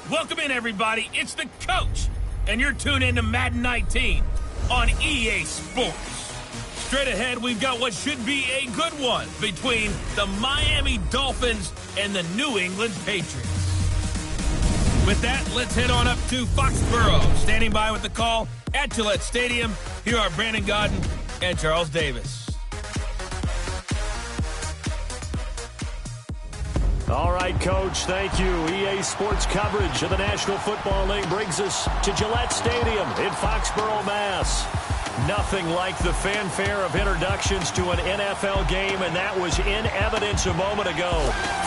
Welcome in, everybody. It's the coach, and you're tuned in to Madden 19 on EA Sports. Straight ahead, we've got what should be a good one between the Miami Dolphins and the New England Patriots. With that, let's head on up to Foxborough. Standing by with the call at Gillette Stadium, here are Brandon Godden and Charles Davis. All right, Coach, thank you. EA Sports coverage of the National Football League brings us to Gillette Stadium in Foxborough, Mass. Nothing like the fanfare of introductions to an NFL game, and that was in evidence a moment ago.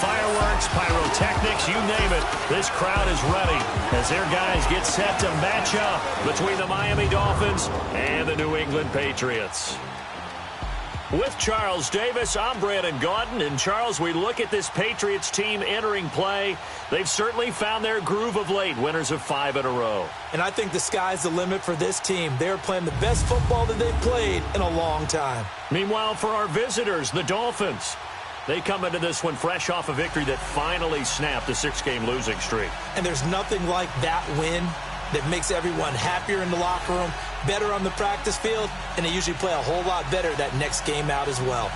Fireworks, pyrotechnics, you name it. This crowd is ready as their guys get set to match up between the Miami Dolphins and the New England Patriots. With Charles Davis, I'm Brandon Godden. And, Charles, we look at this Patriots team entering play. They've certainly found their groove of late, winners of 5 in a row. And I think the sky's the limit for this team. They're playing the best football that they've played in a long time. Meanwhile, for our visitors, the Dolphins, they come into this one fresh off a victory that finally snapped a 6-game losing streak. And there's nothing like that win that makes everyone happier in the locker room, better on the practice field, and they usually play a whole lot better that next game out as well.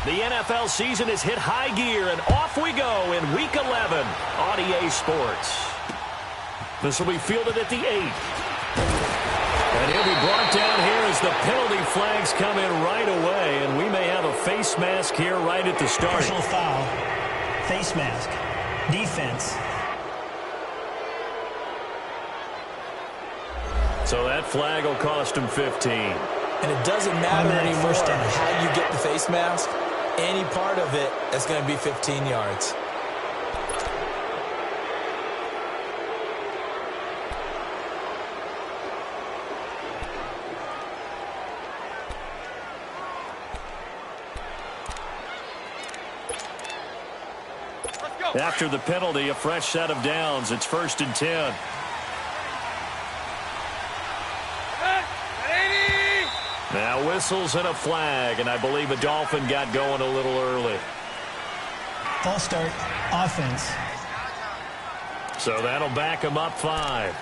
The NFL season has hit high gear, and off we go in Week 11 on EA Sports. This will be fielded at the 8. And he'll be brought down here as the penalty flags come in right away, and we may have a face mask here right at the start. Personal foul, face mask, defense. So that flag will cost him 15. And it doesn't matter anymore how you get the face mask. Any part of it is going to be 15 yards. Let's go. After the penalty, a fresh set of downs. It's 1st and 10. Now whistles and a flag, and I believe a Dolphin got going a little early. False start, offense. So that'll back him up 5.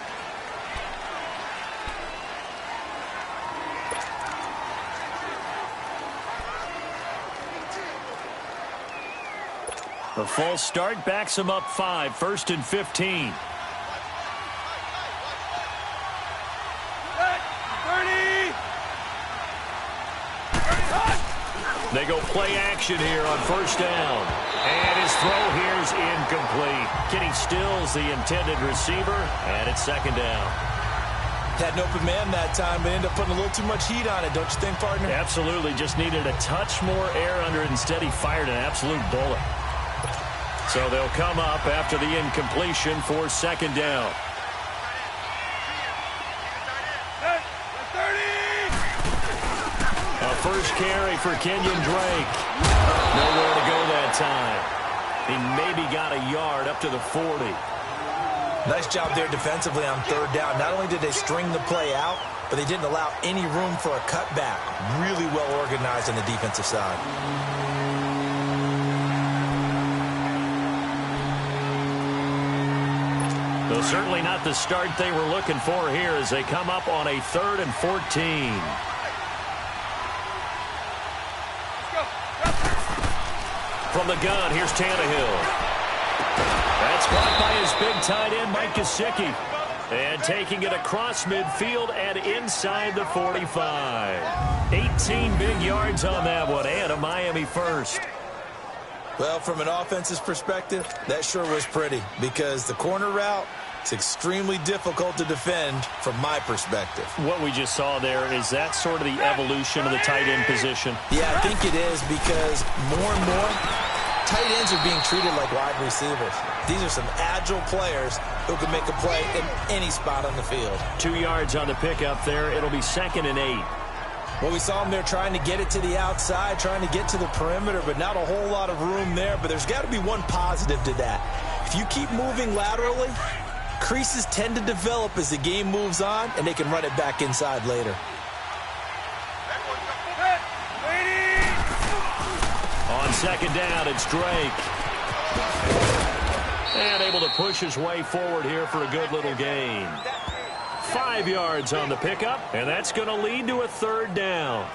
The false start backs him up 5, 1st and 15. They go play action here on 1st down. And his throw here is incomplete. Kenny Stills, the intended receiver, and it's 2nd down. Had an open man that time, but ended up putting a little too much heat on it, don't you think, partner? Absolutely. Just needed a touch more air under it. Instead, he fired an absolute bullet. So they'll come up after the incompletion for 2nd down. A first carry for Kenyon Drake. Nowhere to go that time. He maybe got a yard up to the 40. Nice job there defensively on 3rd down. Not only did they string the play out, but they didn't allow any room for a cutback. Really well organized on the defensive side. Though certainly not the start they were looking for here as they come up on a 3rd and 14. From the gun, here's Tannehill. That's caught by his big tight end, Mike Gesicki. And taking it across midfield and inside the 45. 18 big yards on that one, and a Miami first. Well, from an offensive perspective, that sure was pretty because the corner route, it's extremely difficult to defend from my perspective. What we just saw there, is that sort of the evolution of the tight end position? Yeah, I think it is because more and more, tight ends are being treated like wide receivers. These are some agile players who can make a play in any spot on the field. 2 yards on the pickup there. It'll be 2nd and 8. Well, we saw them there trying to get it to the outside, trying to get to the perimeter, but not a whole lot of room there. But there's got to be one positive to that. If you keep moving laterally, creases tend to develop as the game moves on, and they can run it back inside later. On 2nd down, it's Drake. And able to push his way forward here for a good little gain. 5 yards on the pickup, and that's going to lead to a 3rd down.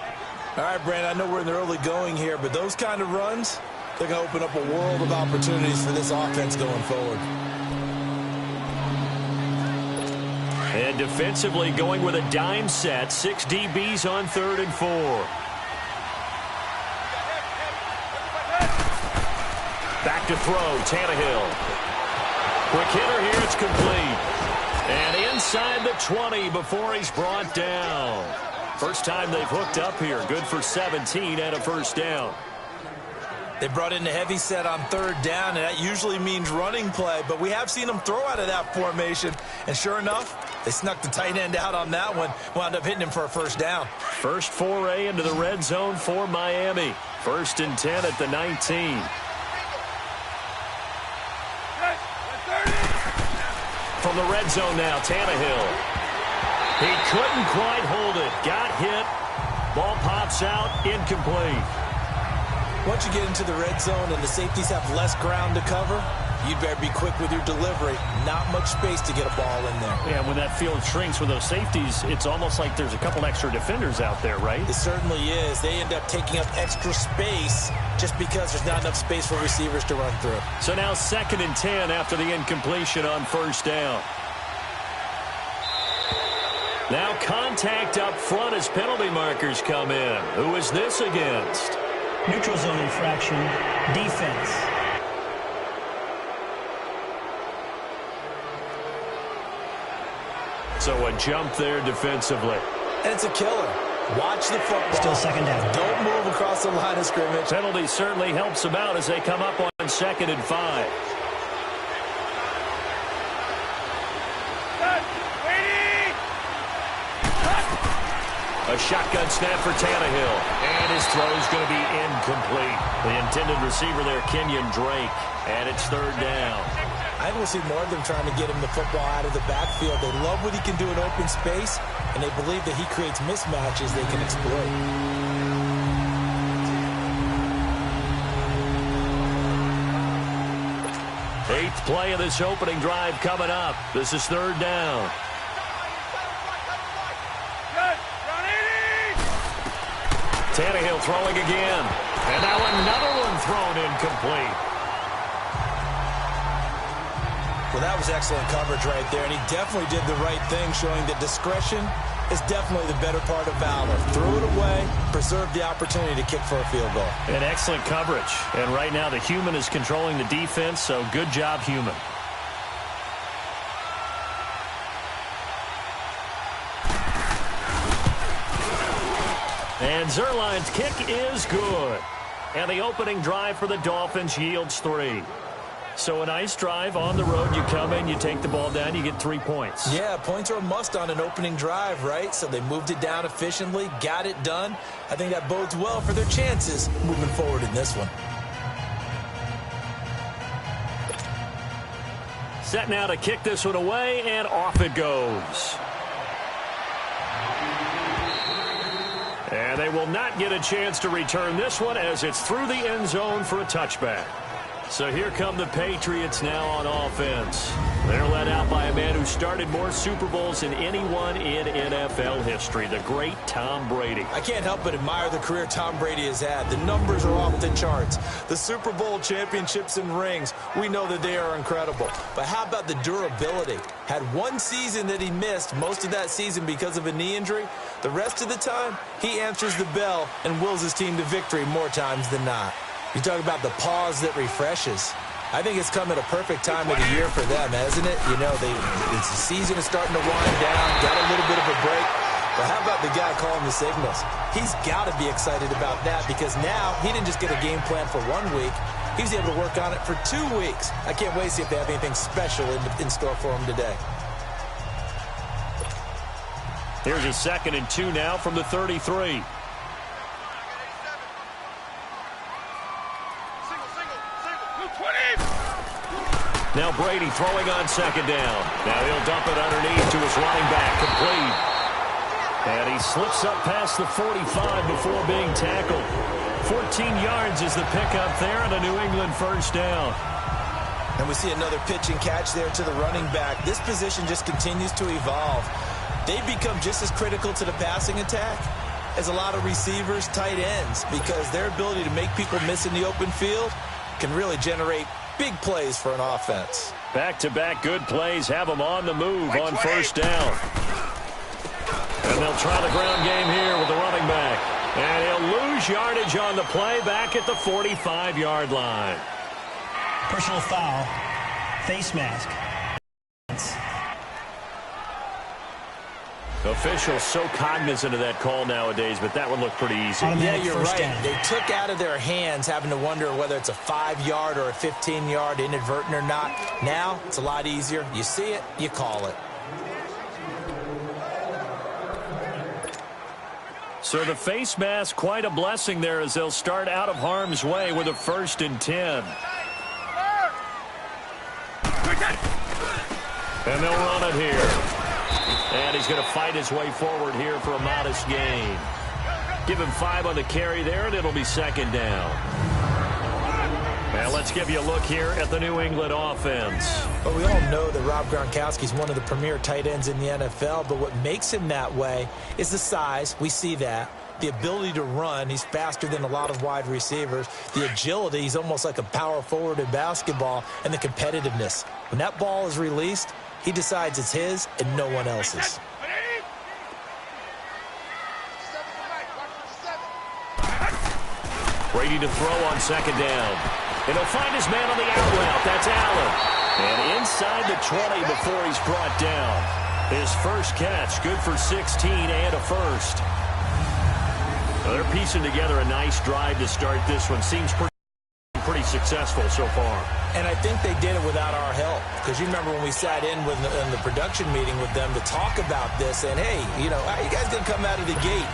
All right, Brandon, I know we're in the early going here, but those kind of runs, they're going to open up a world of opportunities for this offense going forward. And defensively going with a dime set, 6 DBs on 3rd and 4. Back to throw, Tannehill. Quick hitter here, it's complete. And inside the 20 before he's brought down. First time they've hooked up here. Good for 17 and a 1st down. They brought in the heavy set on 3rd down, and that usually means running play. But we have seen them throw out of that formation. And sure enough, they snuck the tight end out on that one. Wound up hitting him for a 1st down. First foray into the red zone for Miami. 1st and 10 at the 19. From the red zone now, Tannehill. He couldn't quite hold it. Got hit. Ball pops out. Incomplete. Once you get into the red zone and the safeties have less ground to cover, you'd better be quick with your delivery. Not much space to get a ball in there. Yeah, when that field shrinks with those safeties, it's almost like there's a couple extra defenders out there, right? It certainly is. They end up taking up extra space just because there's not enough space for receivers to run through. So now 2nd and 10 after the incompletion on 1st down. Now contact up front as penalty markers come in. Who is this against? Neutral zone infraction, defense. So a jump there defensively. And it's a killer. Watch the football. Still 2nd down. Don't move across the line of scrimmage. Penalty certainly helps them out as they come up on 2nd and 5. A A shotgun snap for Tannehill. And his throw is going to be incomplete. The intended receiver there, Kenyon Drake. And it's third down. I will see more of them trying to get him the football out of the backfield. They love what he can do in open space, and they believe that he creates mismatches they can exploit. Eighth play of this opening drive coming up. This is third down. Tannehill throwing again. And now another one thrown incomplete. Well, that was excellent coverage right there, and he definitely did the right thing, showing that discretion is definitely the better part of valor. Threw it away, preserved the opportunity to kick for a field goal. And excellent coverage. And right now the human is controlling the defense, so good job, human. And Zuerlein's kick is good. And the opening drive for the Dolphins yields 3. So a nice drive on the road. You come in, you take the ball down, you get 3 points. Yeah, points are a must on an opening drive, right? So they moved it down efficiently, got it done. I think that bodes well for their chances moving forward in this one. Set now to kick this one away, and off it goes. And they will not get a chance to return this one as it's through the end zone for a touchback. So here come the Patriots now on offense. They're led out by a man who started more Super Bowls than anyone in NFL history, the great Tom Brady. I can't help but admire the career Tom Brady has had. The numbers are off the charts. The Super Bowl championships and rings, we know that they are incredible. But how about the durability? Had one season that he missed, most of that season because of a knee injury. The rest of the time, he answers the bell and wills his team to victory more times than not. You talk about the pause that refreshes. I think it's come at a perfect time of the year for them, hasn't it? You know, the season is starting to wind down, got a little bit of a break. But how about the guy calling the signals? He's got to be excited about that because now he didn't just get a game plan for 1 week. He was able to work on it for 2 weeks. I can't wait to see if they have anything special in store for him today. Here's a 2nd and 2 now from the 33. Now Brady throwing on 2nd down. Now he'll dump it underneath to his running back, complete. And he slips up past the 45 before being tackled. 14 yards is the pickup there and a New England first down. And we see another pitch and catch there to the running back. This position just continues to evolve. They become just as critical to the passing attack as a lot of receivers, tight ends, because their ability to make people miss in the open field can really generate big plays for an offense. Back-to-back good plays have them on the move on first down. And they'll try the ground game here with the running back. And he'll lose yardage on the play back at the 45-yard line. Personal foul. Face mask. Officials so cognizant of that call nowadays, but that would look pretty easy. Yeah, you're right. They took out of their hands having to wonder whether it's a 5-yard or a 15-yard, inadvertent or not. Now, it's a lot easier. You see it, you call it. So the face mask, quite a blessing there as they'll start out of harm's way with a 1st and 10. And they'll run it here. And he's going to fight his way forward here for a modest gain. Give him 5 on the carry there, and it'll be 2nd down. Now let's give you a look here at the New England offense. But we all know that Rob Gronkowski is one of the premier tight ends in the NFL, but what makes him that way is the size. We see that. The ability to run. He's faster than a lot of wide receivers. The agility. He's almost like a power forward in basketball. And the competitiveness. When that ball is released, he decides it's his and no one else's. Brady to throw on 2nd down. And he'll find his man on the out route. That's Allen. And inside the 20 before he's brought down. His first catch, good for 16 and a first. Well, they're piecing together a nice drive to start this one. Seems pretty successful so far. And I think they did it without our help. Because you remember when we sat in the production meeting with them to talk about this, and hey, you know, how are you guys going to come out of the gate?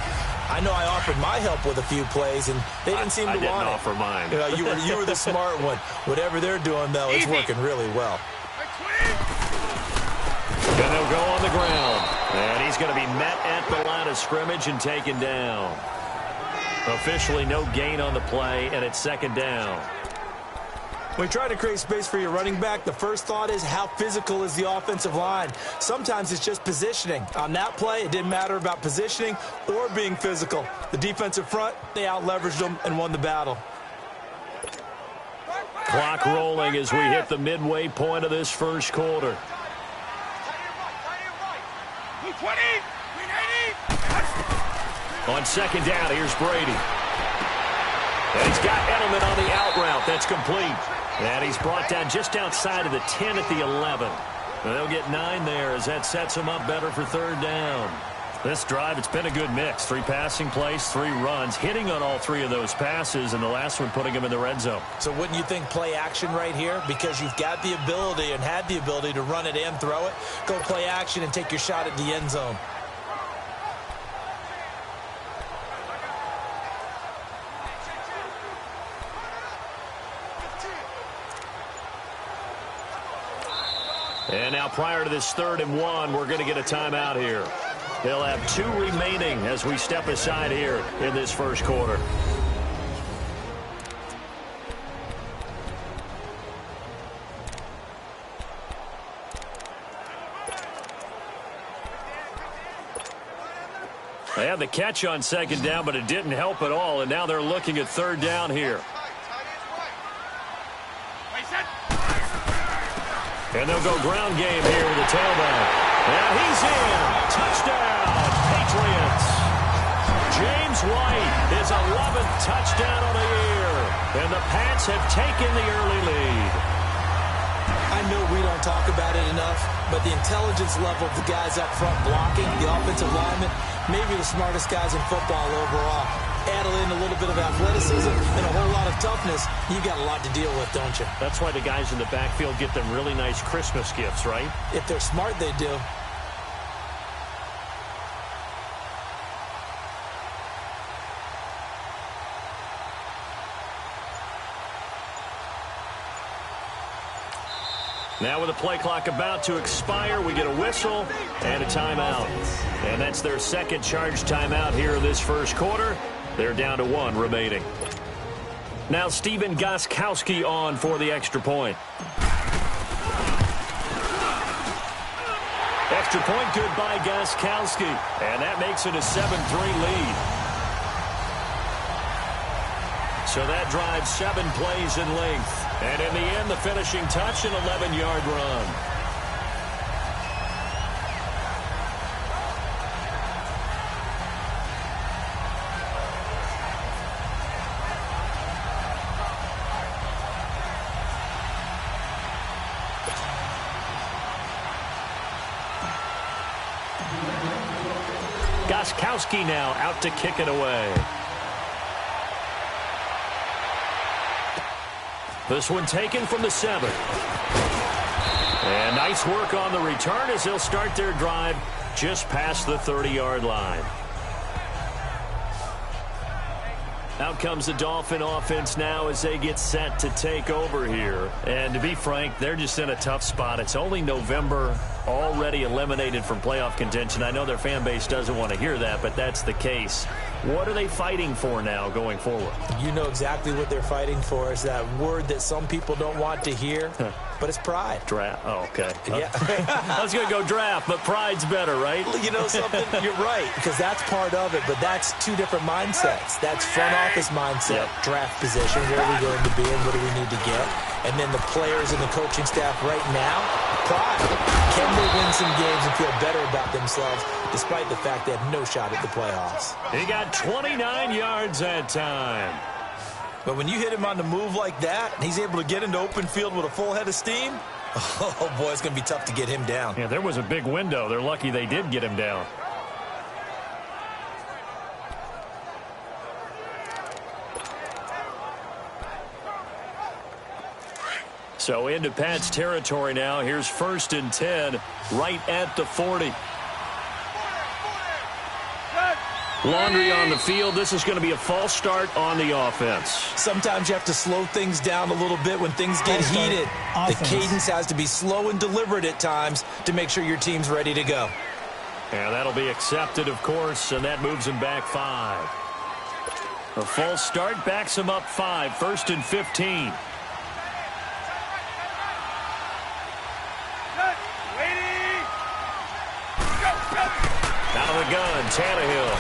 I know I offered my help with a few plays, and they didn't seem to want it. I didn't offer mine. You know, you were the smart one. Whatever they're doing, though, it's working really well. And they'll go on the ground. And he's going to be met at the line of scrimmage and taken down. Officially no gain on the play, and it's second down. When you try to create space for your running back, the first thought is how physical is the offensive line. Sometimes it's just positioning. On that play, it didn't matter about positioning or being physical. The defensive front, they out-leveraged them and won the battle. Clock rolling as we hit the midway point of this first quarter. On second down, here's Brady. And he's got Edelman on the out route. That's complete. And he's brought down just outside of the 10 at the 11. And they'll get 9 there as that sets them up better for third down. This drive, it's been a good mix. 3 passing plays, 3 runs, hitting on all 3 of those passes, and the last one putting them in the red zone. So wouldn't you think play action right here? Because you've got the ability and had the ability to run it and throw it. Go play action and take your shot at the end zone. And now prior to this 3rd and 1, we're going to get a timeout here. They'll have 2 remaining as we step aside here in this first quarter. They had the catch on second down, but it didn't help at all, and now they're looking at third down here. And they'll go ground game here with the tailback. And he's in. Touchdown, Patriots. James White, his 11th touchdown of the year. And the Pats have taken the early lead. I know we don't talk about it enough, but the intelligence level of the guys up front blocking, the offensive linemen, maybe the smartest guys in football overall. Add in a little bit of athleticism and a whole lot of toughness, you got a lot to deal with, don't you? That's why the guys in the backfield get them really nice Christmas gifts, right? If they're smart, they do. Now with the play clock about to expire, we get a whistle and a timeout. And that's their second charge timeout here in this first quarter. They're down to 1 remaining. Now Stephen Gostkowski on for the extra point. Extra point good by Gostkowski. And that makes it a 7-3 lead. So that drives 7 plays in length. And in the end, the finishing touch, an 11-yard run. Gostkowski now out to kick it away. This one taken from the 7. And nice work on the return as they'll start their drive just past the 30-yard line. Out comes the Dolphin offense now as they get set to take over here. And to be frank, they're just in a tough spot. It's only November, already eliminated from playoff contention. I know their fan base doesn't want to hear that, but that's the case. What are they fighting for now going forward? You know exactly what they're fighting for. Is that word that some people don't want to hear, but it's pride. Draft. Oh, okay. Yeah. I was going to go draft, but pride's better, right? You know something? You're right, because that's part of it, but that's 2 different mindsets. That's front office mindset, draft position, where are we going to be and what do we need to get? And then the players and the coaching staff right now, pride. Can they win some games and feel better about themselves despite the fact they have no shot at the playoffs? He got 29 yards that time. But when you hit him on the move like that, and he's able to get into open field with a full head of steam, oh, boy, it's going to be tough to get him down. Yeah, there was a big window. They're lucky they did get him down. So into Pat's territory now. Here's 1st and 10 right at the 40. Laundry on the field. This is going to be a false start on the offense. Sometimes you have to slow things down a little bit when things get heated. The cadence has to be slow and deliberate at times to make sure your team's ready to go. And that'll be accepted, of course, and that moves him back 5. A false start backs him up 5. 1st and 15. Out of the gun, Tannehill.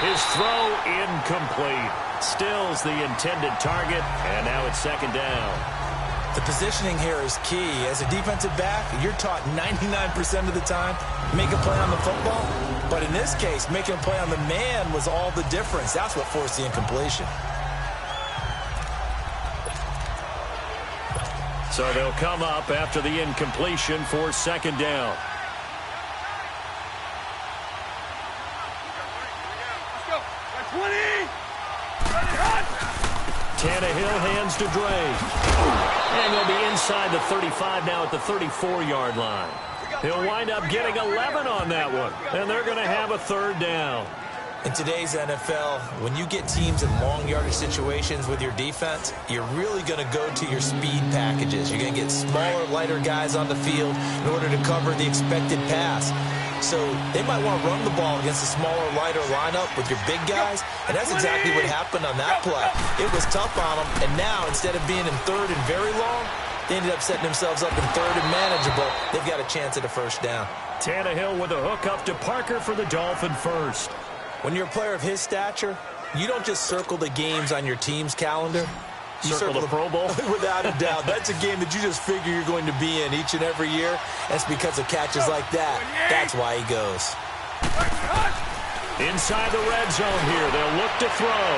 His throw incomplete. Stills the intended target, and now it's 2nd down. The positioning here is key. As a defensive back, you're taught 99% of the time, make a play on the football. But in this case, making a play on the man was all the difference. That's what forced the incompletion. So they'll come up after the incompletion for 2nd down. Tannehill hands to Drake. And he'll be inside the 35 now at the 34-yard line. He'll wind up getting 11 on that one. And they're going to have a 3rd down. In today's NFL, when you get teams in long yardage situations with your defense, you're really going to go to your speed packages. You're going to get smaller, lighter guys on the field in order to cover the expected pass. So they might want to run the ball against a smaller, lighter lineup with your big guys, and that's exactly what happened on that play. It was tough on them, and now instead of being in 3rd and very long, they ended up setting themselves up in 3rd and manageable. They've got a chance at a 1st down. Tannehill with a hook up to Parker for the Dolphin 1st. When you're a player of his stature, you don't just circle the games on your team's calendar. You circle the Pro Bowl? Without a doubt. That's a game that you just figure you're going to be in each and every year. That's because of catches like that. That's why he goes. Inside the red zone here. They'll look to throw.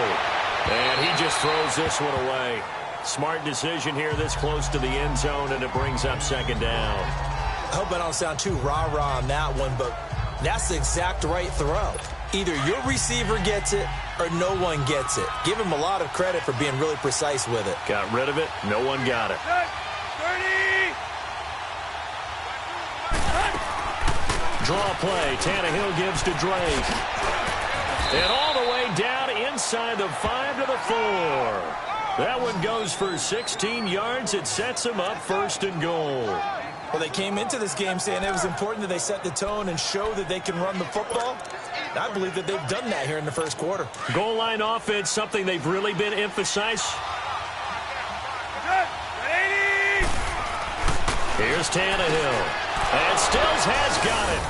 And he just throws this one away. Smart decision here this close to the end zone, and it brings up 2nd down. I hope I don't sound too rah-rah on that one, but that's the exact right throw. Either your receiver gets it or no one gets it. Give him a lot of credit for being really precise with it. Got rid of it. No one got it. 30. Draw play. Tannehill gives to Drake. And all the way down inside the 5 to the 4. That one goes for 16 yards. It sets him up 1st and goal. Well, they came into this game saying it was important that they set the tone and show that they can run the football. I believe that they've done that here in the 1st quarter. Goal line offense, something they've really been emphasized. Here's Tannehill. And Stills has got it.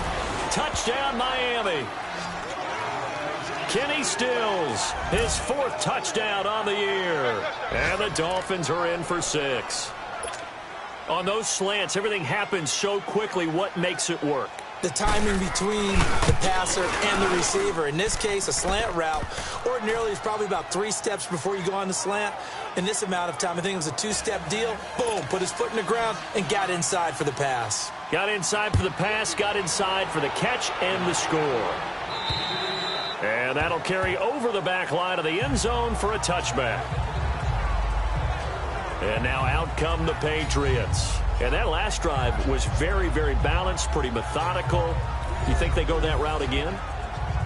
Touchdown, Miami. Kenny Stills, his 4th touchdown on the year. And the Dolphins are in for 6. On those slants, everything happens so quickly. What makes it work? The timing between the passer and the receiver. In this case, a slant route ordinarily is probably about 3 steps before you go on the slant. In this amount of time, I think it was a 2-step deal. Boom, put his foot in the ground and got inside for the pass. Got inside for the pass, got inside for the catch and the score. And that'll carry over the back line of the end zone for a touchback. And now out come the Patriots. And that last drive was very, very balanced, pretty methodical. You think they go that route again?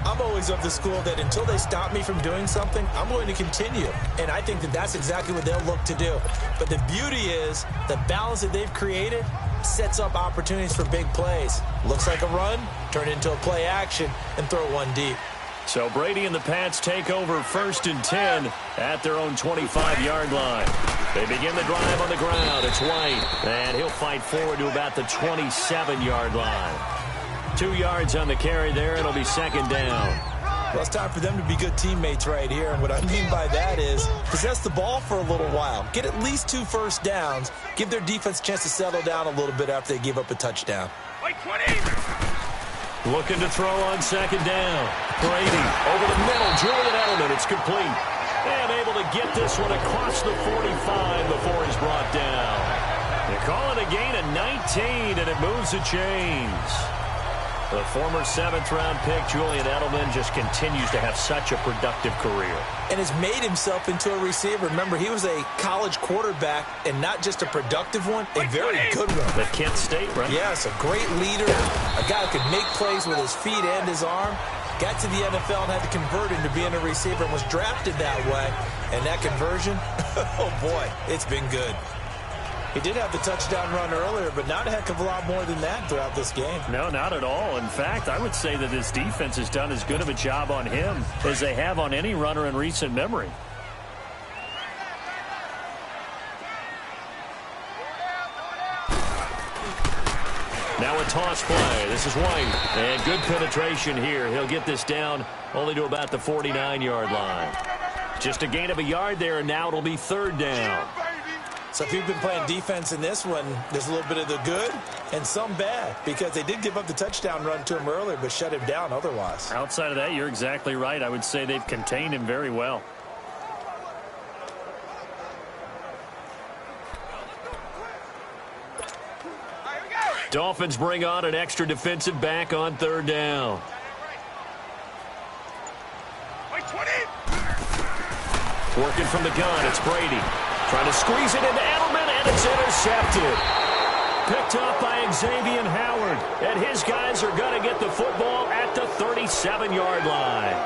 I'm always of the school that until they stop me from doing something, I'm going to continue. And I think that that's exactly what they'll look to do. But the beauty is the balance that they've created sets up opportunities for big plays. Looks like a run, turn it into a play action, and throw one deep. So Brady and the Pats take over 1st and 10 at their own 25-yard line. They begin the drive on the ground. It's White, and he'll fight forward to about the 27-yard line. 2 yards on the carry there. It'll be 2nd down. Well, it's time for them to be good teammates right here. And what I mean by that is possess the ball for a little while. Get at least 2 first downs. Give their defense a chance to settle down a little bit after they give up a touchdown. White 20. Looking to throw on 2nd down. Brady over the middle. Julian Edelman. It's complete. And able to get this one across the 45 before he's brought down. They call it a gain of 19, and it moves the chains. The former 7th-round pick, Julian Edelman, just continues to have such a productive career. And has made himself into a receiver. Remember, he was a college quarterback, and not just a productive one, a very good one. At Kent State, right? Yes, a great leader, a guy who could make plays with his feet and his arm. Got to the NFL and had to convert into being a receiver and was drafted that way. And that conversion, oh boy, it's been good. He did have the touchdown run earlier, but not a heck of a lot more than that throughout this game. No, not at all. In fact, I would say that this defense has done as good of a job on him as they have on any runner in recent memory. Now a toss play. This is White. And good penetration here. He'll get this down only to about the 49-yard line. Just a gain of a yard there, and now it'll be 3rd down. So if you've been playing defense in this one, there's a little bit of the good and some bad, because they did give up the touchdown run to him earlier but shut him down otherwise. Outside of that, you're exactly right. I would say they've contained him very well. Dolphins bring on an extra defensive back on 3rd down. Working from the gun, it's Brady. Trying to squeeze it into Edelman, and it's intercepted. Picked up by Xavier Howard. And his guys are going to get the football at the 37-yard line.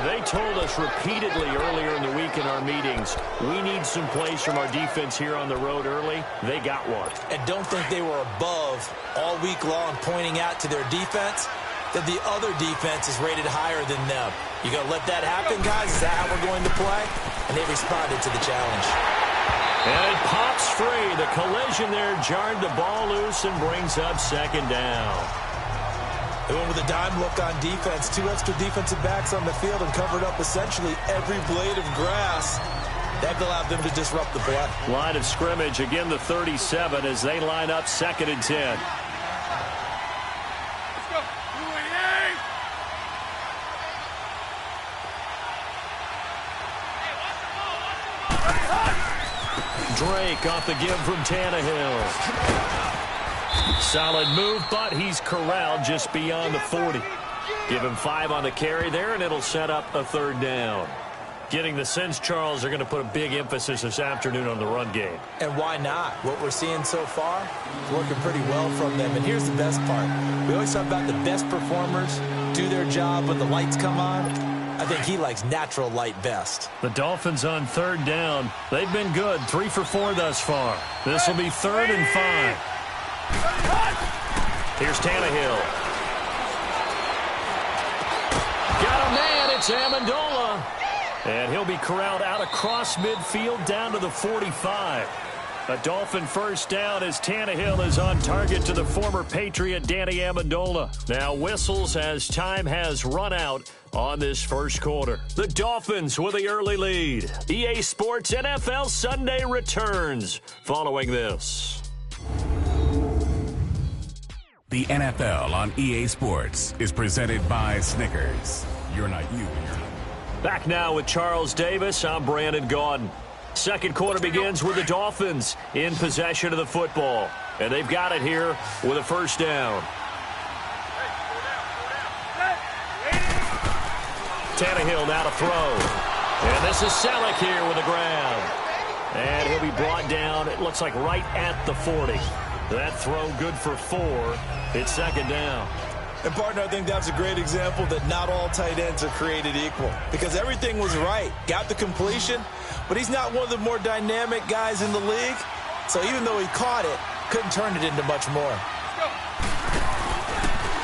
They told us repeatedly earlier in the week in our meetings, we need some plays from our defense here on the road early. They got one. And don't think they were above all week long pointing out to their defense that the other defense is rated higher than them. You going to let that happen, guys? Is that how we're going to play? And they responded to the challenge. And it pops free. The collision there jarred the ball loose and brings up 2nd down. They went with a dime look on defense. 2 extra defensive backs on the field and covered up essentially every blade of grass. That allowed them to disrupt the play. Line of scrimmage, again the 37 as they line up 2nd and 10. Drake off the give from Tannehill. Solid move, but he's corralled just beyond the 40. Give him 5 on the carry there, and it'll set up a 3rd down. Getting the sense, Charles, are going to put a big emphasis this afternoon on the run game. And why not? What we're seeing so far is working pretty well from them. And here's the best part. We always talk about the best performers do their job when the lights come on. I think he likes natural light best. The Dolphins on 3rd down. They've been good. 3 for 4 thus far. This will be 3rd and 5. Here's Tannehill. Got a man. It's Amendola. And he'll be corralled out across midfield down to the 45. A Dolphin 1st down as Tannehill is on target to the former Patriot Danny Amendola. Now whistles as time has run out on this 1st quarter. The Dolphins with the early lead. EA Sports NFL Sunday returns following this. The NFL on EA Sports is presented by Snickers. You're not you. Back now with Charles Davis. I'm Brandon Gaudin. 2nd quarter begins with the Dolphins in possession of the football. And they've got it here with a 1st down. Tannehill now to throw. And this is Selleck here with the grab. And he'll be brought down, it looks like right at the 40. That throw good for 4. It's 2nd down. And, partner, I think that's a great example that not all tight ends are created equal. Because everything was right. Got the completion, but he's not one of the more dynamic guys in the league. So even though he caught it, couldn't turn it into much more.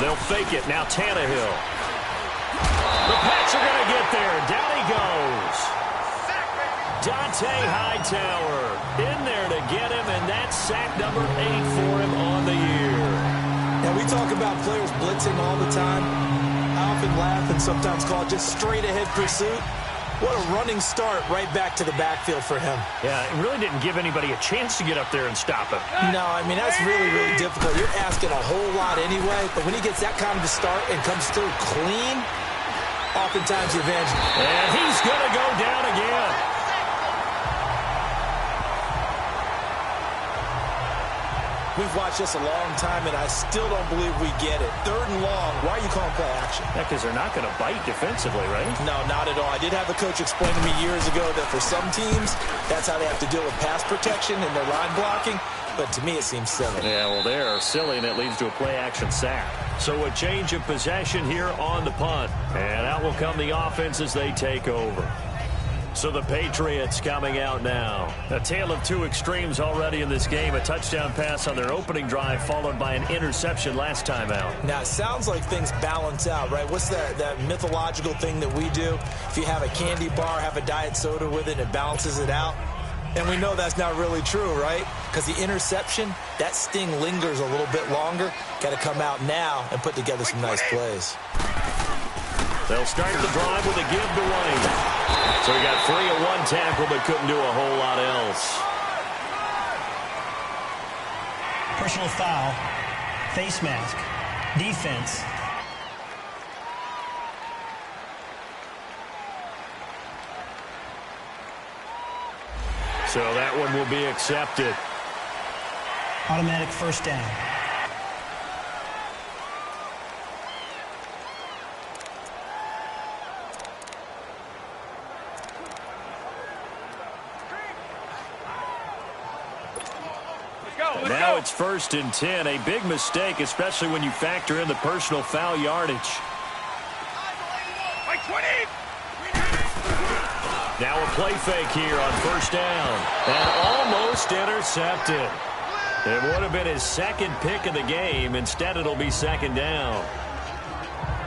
They'll fake it. Now Tannehill. The Pats are going to get there. Down he goes. Dante Hightower in there to get him, and that's sack number 8 for him on the year. Now, we talk about players blitzing all the time. I often laugh and sometimes call it just straight-ahead pursuit. What a running start right back to the backfield for him. Yeah, it really didn't give anybody a chance to get up there and stop him. No, I mean, that's really, really difficult. You're asking a whole lot anyway, but when he gets that kind of a start and comes through clean, oftentimes the advantage. And he's going to go down again. We've watched this a long time, and I still don't believe we get it. 3rd and long, why are you calling play action? Yeah, because they're not going to bite defensively, right? No, not at all. I did have a coach explain to me years ago that for some teams, that's how they have to deal with pass protection and their line blocking. But to me, it seems silly. Yeah, well, they're silly, and it leads to a play-action sack. So a change of possession here on the punt. And out will come the offense as they take over. So the Patriots coming out now. A tale of two extremes already in this game. A touchdown pass on their opening drive, followed by an interception last time out. Now, it sounds like things balance out, right? What's that mythological thing that we do? If you have a candy bar, have a diet soda with it, it balances it out. And we know that's not really true, right? Because the interception, that sting lingers a little bit longer. Got to come out now and put together some nice plays. They'll start the drive with a give to Wayne. So he got free of one tackle, but couldn't do a whole lot else. Personal foul. Face mask. Defense. So that one will be accepted. Automatic first down. Now it's 1st and 10. A big mistake, especially when you factor in the personal foul yardage. Now a play fake here on 1st down. And almost intercepted. It would have been his 2nd pick of the game. Instead, it'll be 2nd down.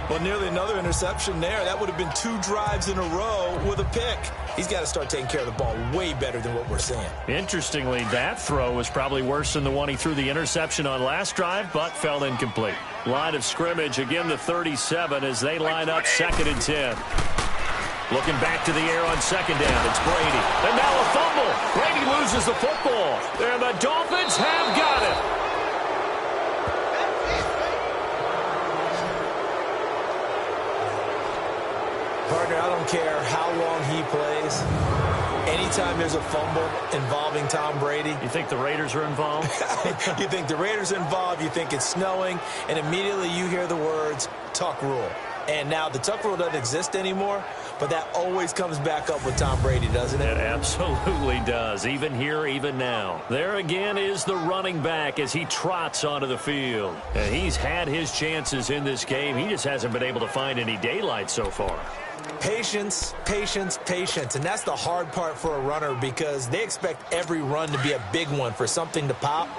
Well, nearly another interception there. That would have been 2 drives in a row with a pick. He's got to start taking care of the ball way better than what we're seeing. Interestingly, that throw was probably worse than the one he threw the interception on last drive, but fell incomplete. Line of scrimmage, again the 37 as they line up 2nd and 10. Looking back to the air on 2nd down, it's Brady. And now a fumble. Brady loses the football. And the Dolphins have got it. Partner, I don't care how long he plays. Anytime there's a fumble involving Tom Brady. You think the Raiders are involved? You think the Raiders are involved, you think it's snowing, and immediately you hear the words, Tuck Rule. And now the Tuck Rule doesn't exist anymore, but that always comes back up with Tom Brady, doesn't it? It absolutely does, even here, even now. There again is the running back as he trots onto the field. And he's had his chances in this game. He just hasn't been able to find any daylight so far. Patience, patience, patience. And that's the hard part for a runner because they expect every run to be a big one for something to pop.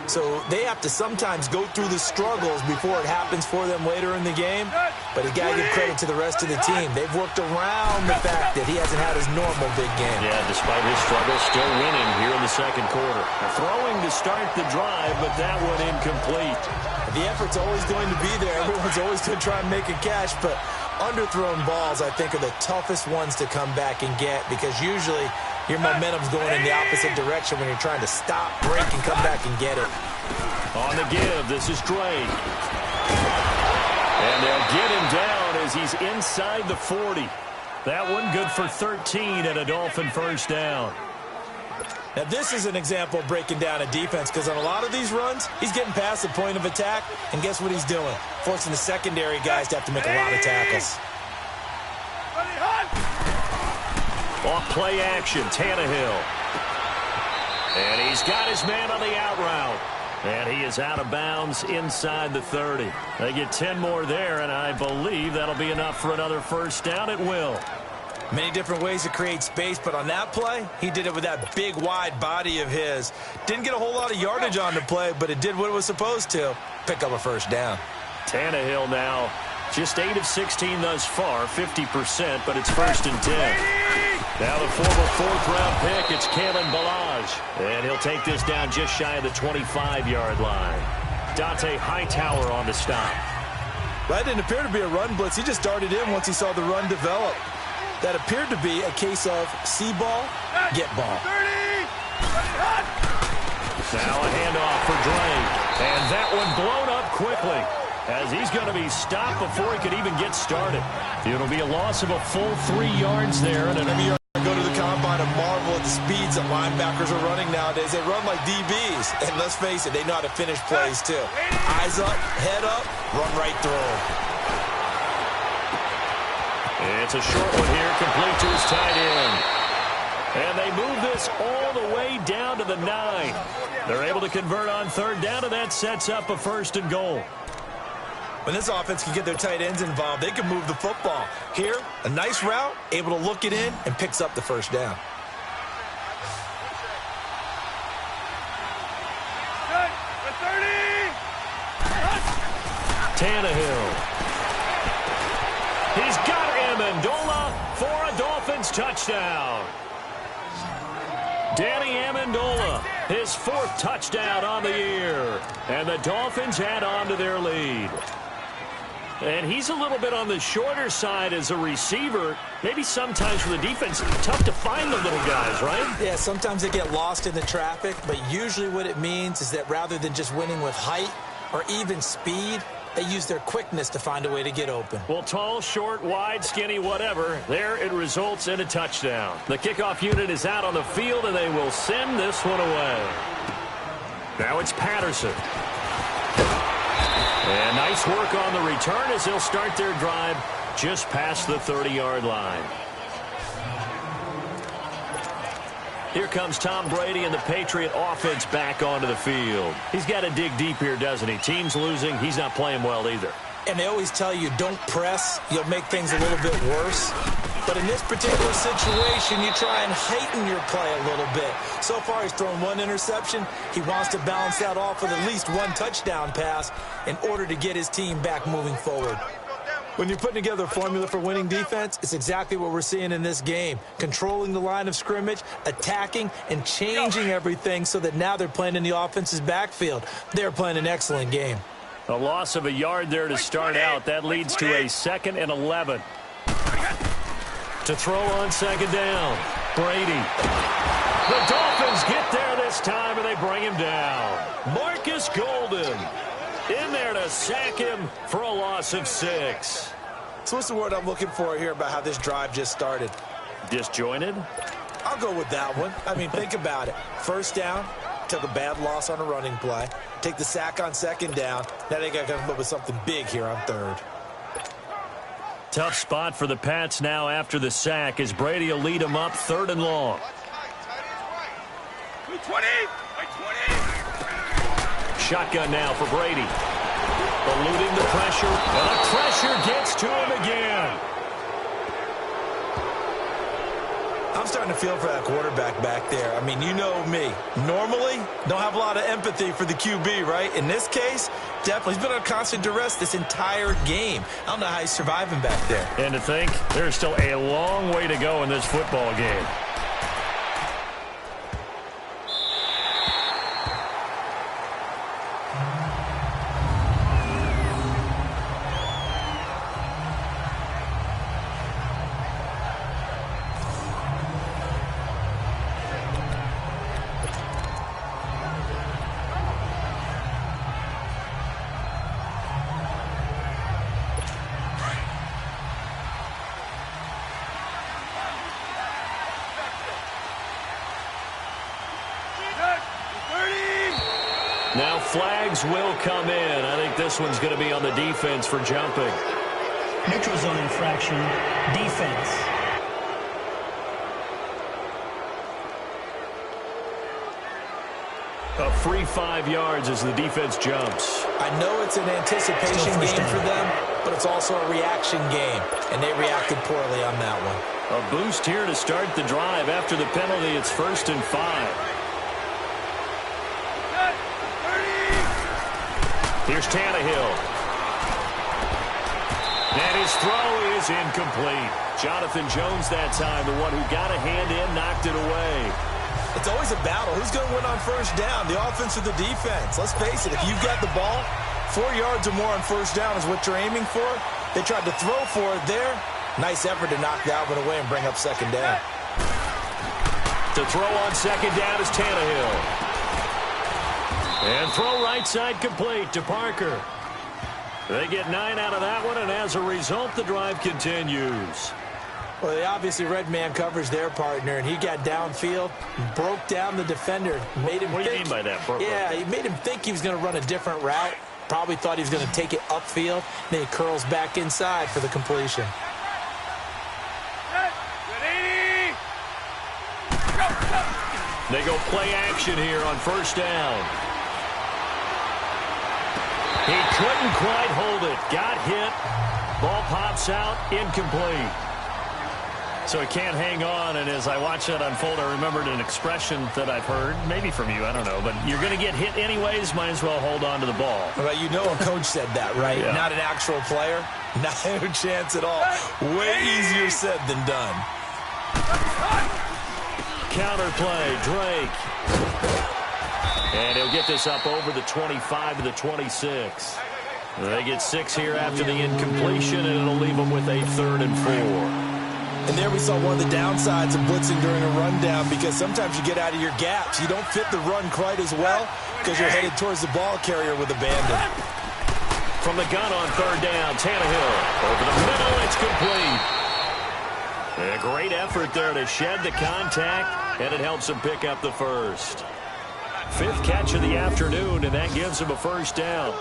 So they have to sometimes go through the struggles before it happens for them later in the game. But you got to give credit to the rest of the team. They've worked around the fact that he hasn't had his normal big game. Yeah, despite his struggles, still winning here in the 2nd quarter. Throwing to start the drive, but that one incomplete. The effort's always going to be there. Everyone's always going to try and make a catch, but underthrown balls, I think, are the toughest ones to come back and get because usually your momentum's going in the opposite direction when you're trying to stop, break, and come back and get it. On the give, this is Drake. And they'll get him down as he's inside the 40. That one good for 13 and a Dolphin first down. Now, this is an example of breaking down a defense because on a lot of these runs, he's getting past the point of attack, and guess what he's doing? Forcing the secondary guys to have to make a lot of tackles. Off play action, Tannehill. And he's got his man on the out route. And he is out of bounds inside the 30. They get 10 more there, and I believe that'll be enough for another first down. It will. Many different ways to create space, but on that play, he did it with that big, wide body of his. Didn't get a whole lot of yardage on the play, but it did what it was supposed to. Pick up a first down. Tannehill now just 8 of 16 thus far, 50%, but it's 1st and 10. Now the former 4th-round pick, it's Kalen Ballage. And he'll take this down just shy of the 25-yard line. Dante Hightower on the stop. That didn't appear to be a run blitz. He just darted in once he saw the run develop. That appeared to be a case of see ball, get ball. Now a handoff for Drake. And that one blown up quickly as he's going to be stopped before he could even get started. It'll be a loss of a full 3 yards there. And go to the combine and marvel at the speeds that linebackers are running nowadays. They run like DBs. And let's face it, they know how to finish plays too. Eyes up, head up, run right through them. It's a short one here, complete to his tight end. And they move this all the way down to the 9. They're able to convert on third down, and that sets up a 1st and goal. When this offense can get their tight ends involved, they can move the football. Here, a nice route, able to look it in, and picks up the 1st down. Tannehill. He's got Amendola for a Dolphins touchdown. Danny Amendola, his 4th touchdown on the year. And the Dolphins add on to their lead. And he's a little bit on the shorter side as a receiver. Maybe sometimes for the defense, tough to find the little guys, right? Yeah, sometimes they get lost in the traffic, but usually what it means is that rather than just winning with height or even speed, they use their quickness to find a way to get open. Well, tall, short, wide, skinny, whatever, there it results in a touchdown. The kickoff unit is out on the field, and they will send this one away. Now it's Patterson. And nice work on the return as they'll start their drive just past the 30-yard line. Here comes Tom Brady and the Patriot offense back onto the field. He's got to dig deep here, doesn't he? Team's losing. He's not playing well either. And they always tell you, don't press. You'll make things a little bit worse. But in this particular situation, you try and heighten your play a little bit. So far, he's thrown 1 interception. He wants to balance that off with at least 1 touchdown pass in order to get his team back moving forward. When you're putting together a formula for winning defense, it's exactly what we're seeing in this game. Controlling the line of scrimmage, attacking, and changing everything so that now they're playing in the offense's backfield. They're playing an excellent game. A loss of a yard there to start out. That leads to a 2nd and 11. To throw on 2nd down. Brady. The Dolphins get there this time, and they bring him down. Marcus Golden in there to sack him for a loss of 6. So what's the word I'm looking for here about how this drive just started? Disjointed? I'll go with that one. I mean, think about it. 1st down, took a bad loss on a running play. Take the sack on 2nd down. Now they got to come up with something big here on 3rd. Tough spot for the Pats now after the sack as Brady will lead them up 3rd and long. 20. Shotgun now for Brady. Eluding the pressure. And the pressure gets to him again. I'm starting to feel for that quarterback back there. I mean, you know me. Normally, don't have a lot of empathy for the QB, right? In this case, definitely. He's been under constant duress this entire game. I don't know how he's surviving back there. And to think, there's still a long way to go in this football game. Now flags will come in. I think this one's going to be on the defense for jumping. Neutral zone infraction, defense. A free 5 yards as the defense jumps. I know it's an anticipation game for them, but it's also a reaction game, and they reacted poorly on that one. A boost here to start the drive. After the penalty, it's 1st and 5. Here's Tannehill. And his throw is incomplete. Jonathan Jones that time, the one who got a hand in, knocked it away. It's always a battle. Who's going to win on 1st down, the offense or the defense? Let's face it, if you've got the ball, 4 yards or more on 1st down is what you're aiming for. They tried to throw for it there. Nice effort to knock that one away and bring up 2nd down. To throw on 2nd down is Tannehill. And throw right side complete to Parker. They get 9 out of that one, and as a result, the drive continues. Well, they obviously read man coverage their partner, and he got downfield, broke down the defender, made him What do you think, mean by that? Yeah, he made him think he was going to run a different route. Probably thought he was going to take it upfield. Then he curls back inside for the completion. They go play action here on first down. He couldn't quite hold it. Got hit. Ball pops out. Incomplete. So he can't hang on, and as I watch that unfold, I remembered an expression that I've heard, maybe from you, I don't know, but you're going to get hit anyways, might as well hold on to the ball. Well, you know a coach said that, right? Yeah. Not an actual player. Not a chance at all. Way easier said than done. Counter play, Drake. And he'll get this up over the 25 to the 26. They get 6 here after the incompletion, and it'll leave them with a 3rd and 4. And there we saw one of the downsides of blitzing during a rundown, because sometimes you get out of your gaps. You don't fit the run quite as well because you're headed towards the ball carrier with abandon. From the gun on 3rd down, Tannehill. Over the middle, it's complete. A great effort there to shed the contact, and it helps him pick up the first. 5th catch of the afternoon, and that gives him a first down.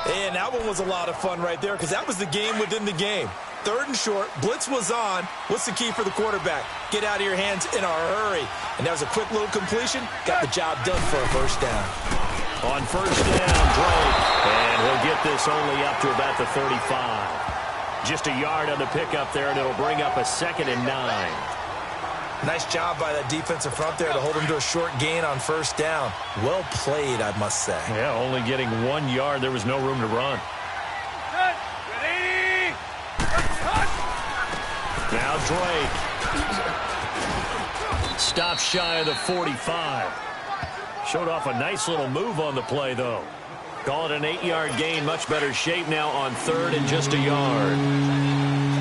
And that one was a lot of fun right there, because that was the game within the game. 3rd and short, blitz was on. What's the key for the quarterback? Get out of your hands in a hurry. And that was a quick little completion. Got the job done for a first down. On first down, Drake. And he'll get this only up to about the 35. Just a yard on the pickup there, and it'll bring up a 2nd and 9. Nice job by that defensive front there to hold him to a short gain on first down. Well played, I must say. Yeah, only getting 1 yard. There was no room to run. Now Drake. Stops shy of the 45. Showed off a nice little move on the play, though. Call it an 8-yard gain. Much better shape now on 3rd and just a yard.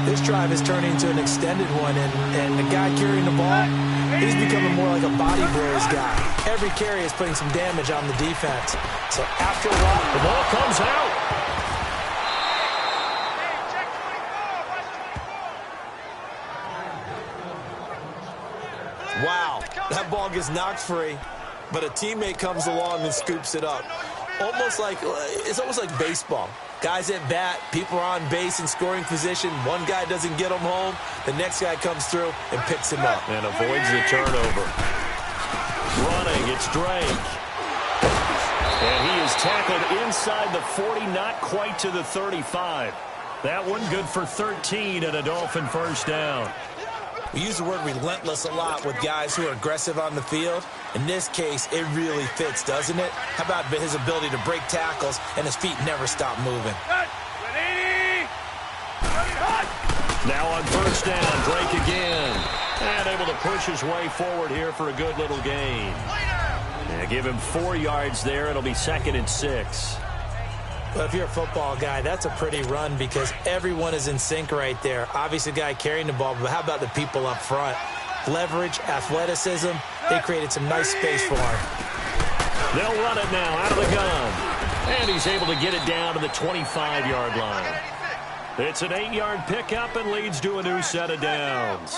This drive is turning into an extended one, and the guy carrying the ball, he's becoming more like a body blows guy. Every carry is putting some damage on the defense. So after a while, the ball comes out. Wow, that ball gets knocked free, but a teammate comes along and scoops it up. It's almost like baseball. Guys at bat, people are on base in scoring position. One guy doesn't get him home. The next guy comes through and picks him up. And avoids the turnover. Running, it's Drake. And he is tackled inside the 40, not quite to the 35. That one good for 13 and a Dolphin first down. We use the word relentless a lot with guys who are aggressive on the field. In this case, it really fits, doesn't it? How about his ability to break tackles and his feet never stop moving? Now on first down, Drake again. And able to push his way forward here for a good little gain. And give him 4 yards there. It'll be 2nd and 6. Well, if you're a football guy, that's a pretty run because everyone is in sync right there. Obviously, the guy carrying the ball, but how about the people up front? Leverage, athleticism, they created some nice space for him. They'll run it now out of the gun. And he's able to get it down to the 25-yard line. It's an 8-yard pickup and leads to a new set of downs.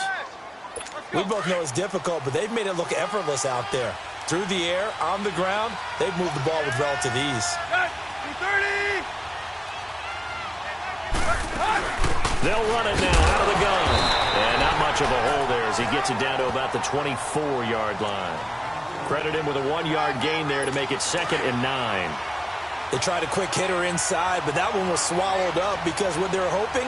We both know it's difficult, but they've made it look effortless out there. Through the air, on the ground, they've moved the ball with relative ease. They'll run it now out of the gun. And not much of a hole there as he gets it down to about the 24-yard line. Credit him with a 1-yard gain there to make it 2nd and 9. They tried a quick hitter inside, but that one was swallowed up because what they're hoping,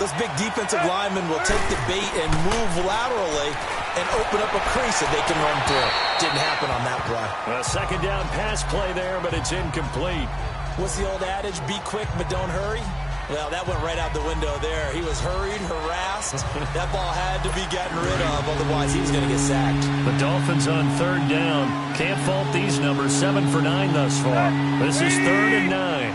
those big defensive linemen will take the bait and move laterally and open up a crease that they can run through. Didn't happen on that play. A 2nd down pass play there, but it's incomplete. What's the old adage? Be quick, but don't hurry. Well, that went right out the window there. He was hurried, harassed. That ball had to be gotten rid of, otherwise he was going to get sacked. The Dolphins on 3rd down. Can't fault these numbers. 7 for 9 thus far. This is 3rd and 9.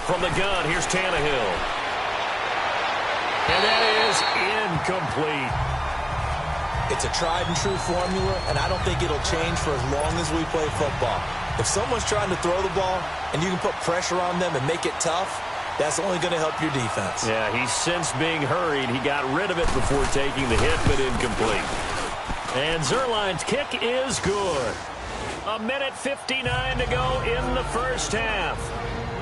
From the gun, here's Tannehill. And that is incomplete. It's a tried-and-true formula, and I don't think it'll change for as long as we play football. If someone's trying to throw the ball and you can put pressure on them and make it tough, That's only going to help your defense. Yeah, he's since being hurried. He got rid of it before taking the hit, but incomplete. And Zuerlein's kick is good. 1:59 to go in the first half.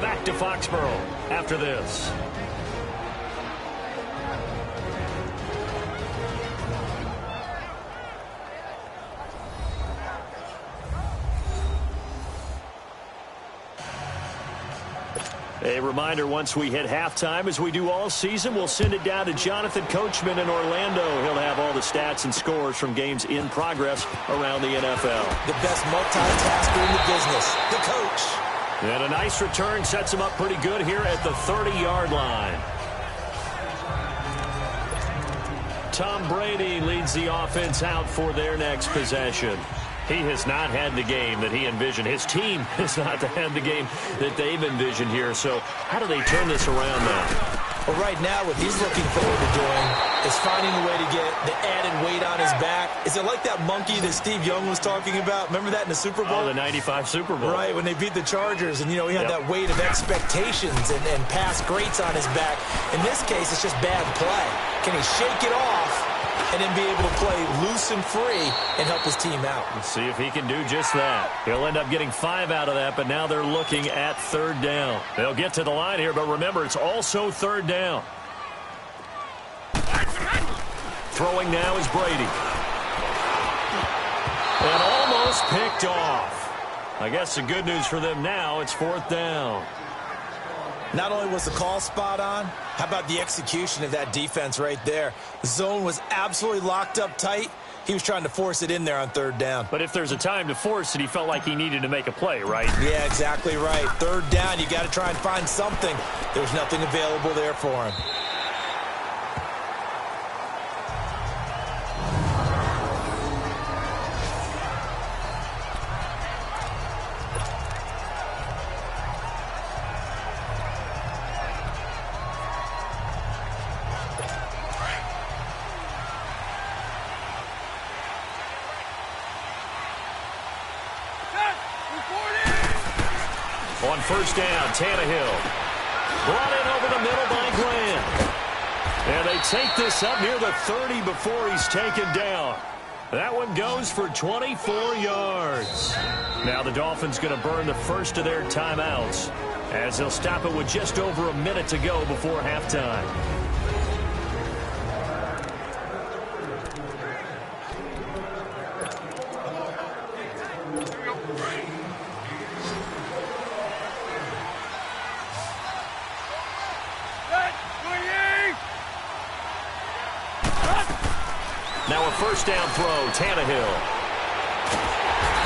Back to Foxborough after this. A reminder, once we hit halftime, as we do all season, we'll send it down to Jonathan Coachman in Orlando. He'll have all the stats and scores from games in progress around the NFL. The best multitasker in the business, the coach. And a nice return sets him up pretty good here at the 30-yard line. Tom Brady leads the offense out for their next possession. He has not had the game that he envisioned. His team has not had the game that they've envisioned here. So how do they turn this around now? Well, right now, what he's looking forward to doing is finding a way to get the added weight on his back. Is it like that monkey that Steve Young was talking about? Remember that in the Super Bowl? Oh, the 95 Super Bowl. Right, when they beat the Chargers. And, you know, he had that weight of expectations and past greats on his back. In this case, it's just bad play. Can he shake it off and then be able to play loose and free and help his team out? Let's see if he can do just that. He'll end up getting 5 out of that, but now they're looking at third down. They'll get to the line here, but remember, it's also third down. Throwing now is Brady. And almost picked off. I guess the good news for them now, it's fourth down. Not only was the call spot on, how about the execution of that defense right there? The zone was absolutely locked up tight. He was trying to force it in there on third down. But if there's a time to force it, he felt like he needed to make a play, right? Yeah, exactly right. Third down, you got to try and find something. There's nothing available there for him. On first down, Tannehill. Brought in over the middle by Grant. And they take this up near the 30 before he's taken down. That one goes for 24 yards. Now the Dolphins going to burn the first of their timeouts as they'll stop it with just over a minute to go before halftime. Now a first down throw, Tannehill.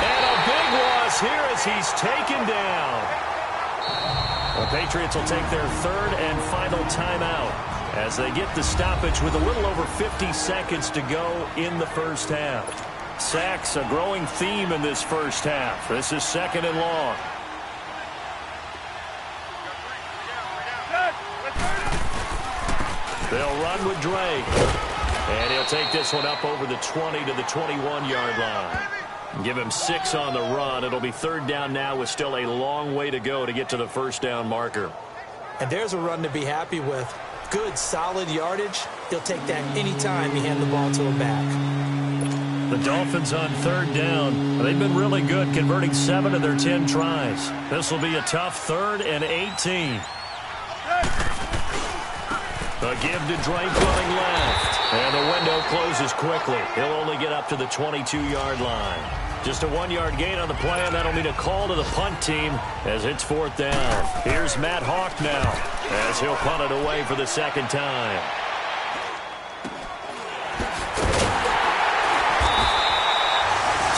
And a big loss here as he's taken down. The Patriots will take their third and final timeout as they get the stoppage with a little over 50 seconds to go in the first half. Sacks, a growing theme in this first half. This is second and long. They'll run with Drake. And he'll take this one up over the 20 to the 21-yard line. Give him 6 on the run. It'll be third down now with still a long way to go to get to the first down marker. And there's a run to be happy with. Good, solid yardage. He'll take that anytime you hand the ball to him back. The Dolphins on third down. They've been really good, converting 7 of their 10 tries. This will be a tough third and 18. A give to Drake running left. And the window closes quickly. He'll only get up to the 22-yard line. Just a 1-yard gain on the play, and that'll mean a call to the punt team as it's fourth down. Here's Matt Hawk now as he'll punt it away for the second time.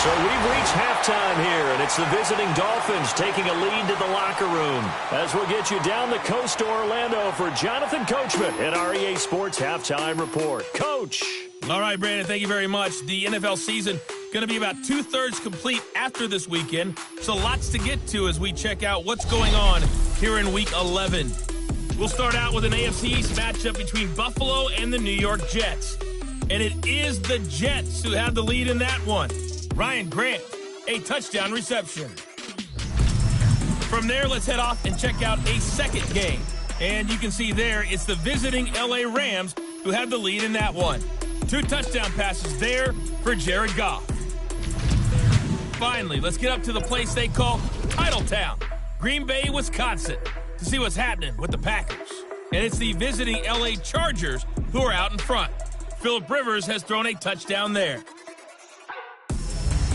So we've reached halftime here, and it's the visiting Dolphins taking a lead to the locker room. As we'll get you down the coast to Orlando for Jonathan Coachman at our EA Sports Halftime Report. Coach. All right, Brandon, thank you very much. The NFL season going to be about 2/3 complete after this weekend, so lots to get to as we check out what's going on here in Week 11. We'll start out with an AFC East matchup between Buffalo and the New York Jets. And it is the Jets who have the lead in that one. Ryan Grant, a touchdown reception. From there, let's head off and check out a second game And you can see there, it's the visiting L.A. Rams who have the lead in that one. 2 touchdown passes there for Jared Goff. Finally, let's get up to the place they call Titletown, Green Bay, Wisconsin, to see what's happening with the Packers. And it's the visiting L.A. Chargers who are out in front. Phillip Rivers has thrown a touchdown there.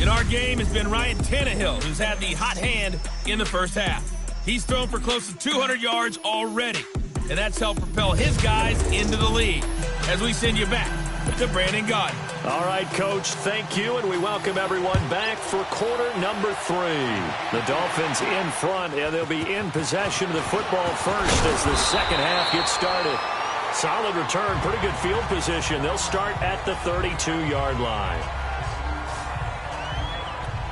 In our game, it's been Ryan Tannehill who's had the hot hand in the first half. He's thrown for close to 200 yards already, and that's helped propel his guys into the lead. As we send you back to Brandon Gaudin. All right, Coach, thank you, and we welcome everyone back for quarter number 3. The Dolphins in front, and they'll be in possession of the football first as the second half gets started. Solid return, pretty good field position. They'll start at the 32-yard line.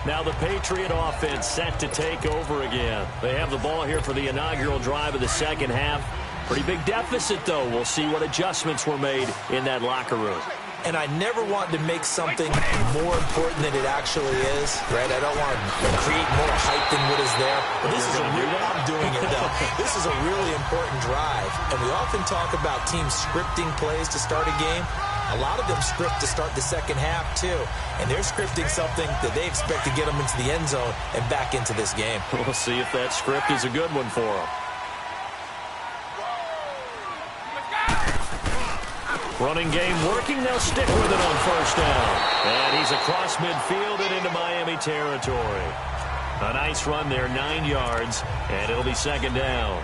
Now the Patriot offense set to take over again. They have the ball here for the inaugural drive of the second half. Pretty big deficit, though. We'll see what adjustments were made in that locker room. And I never want to make something more important than it actually is, right? I don't want to create more hype than what is there. But this is I'm doing it, though. This is a really important drive. And we often talk about teams scripting plays to start a game. A lot of them script to start the second half, too. And they're scripting something that they expect to get them into the end zone and back into this game. We'll see if that script is a good one for them. Running game working. They'll stick with it on first down. And he's across midfield and into Miami territory. A nice run there, 9 yards, and it'll be second down.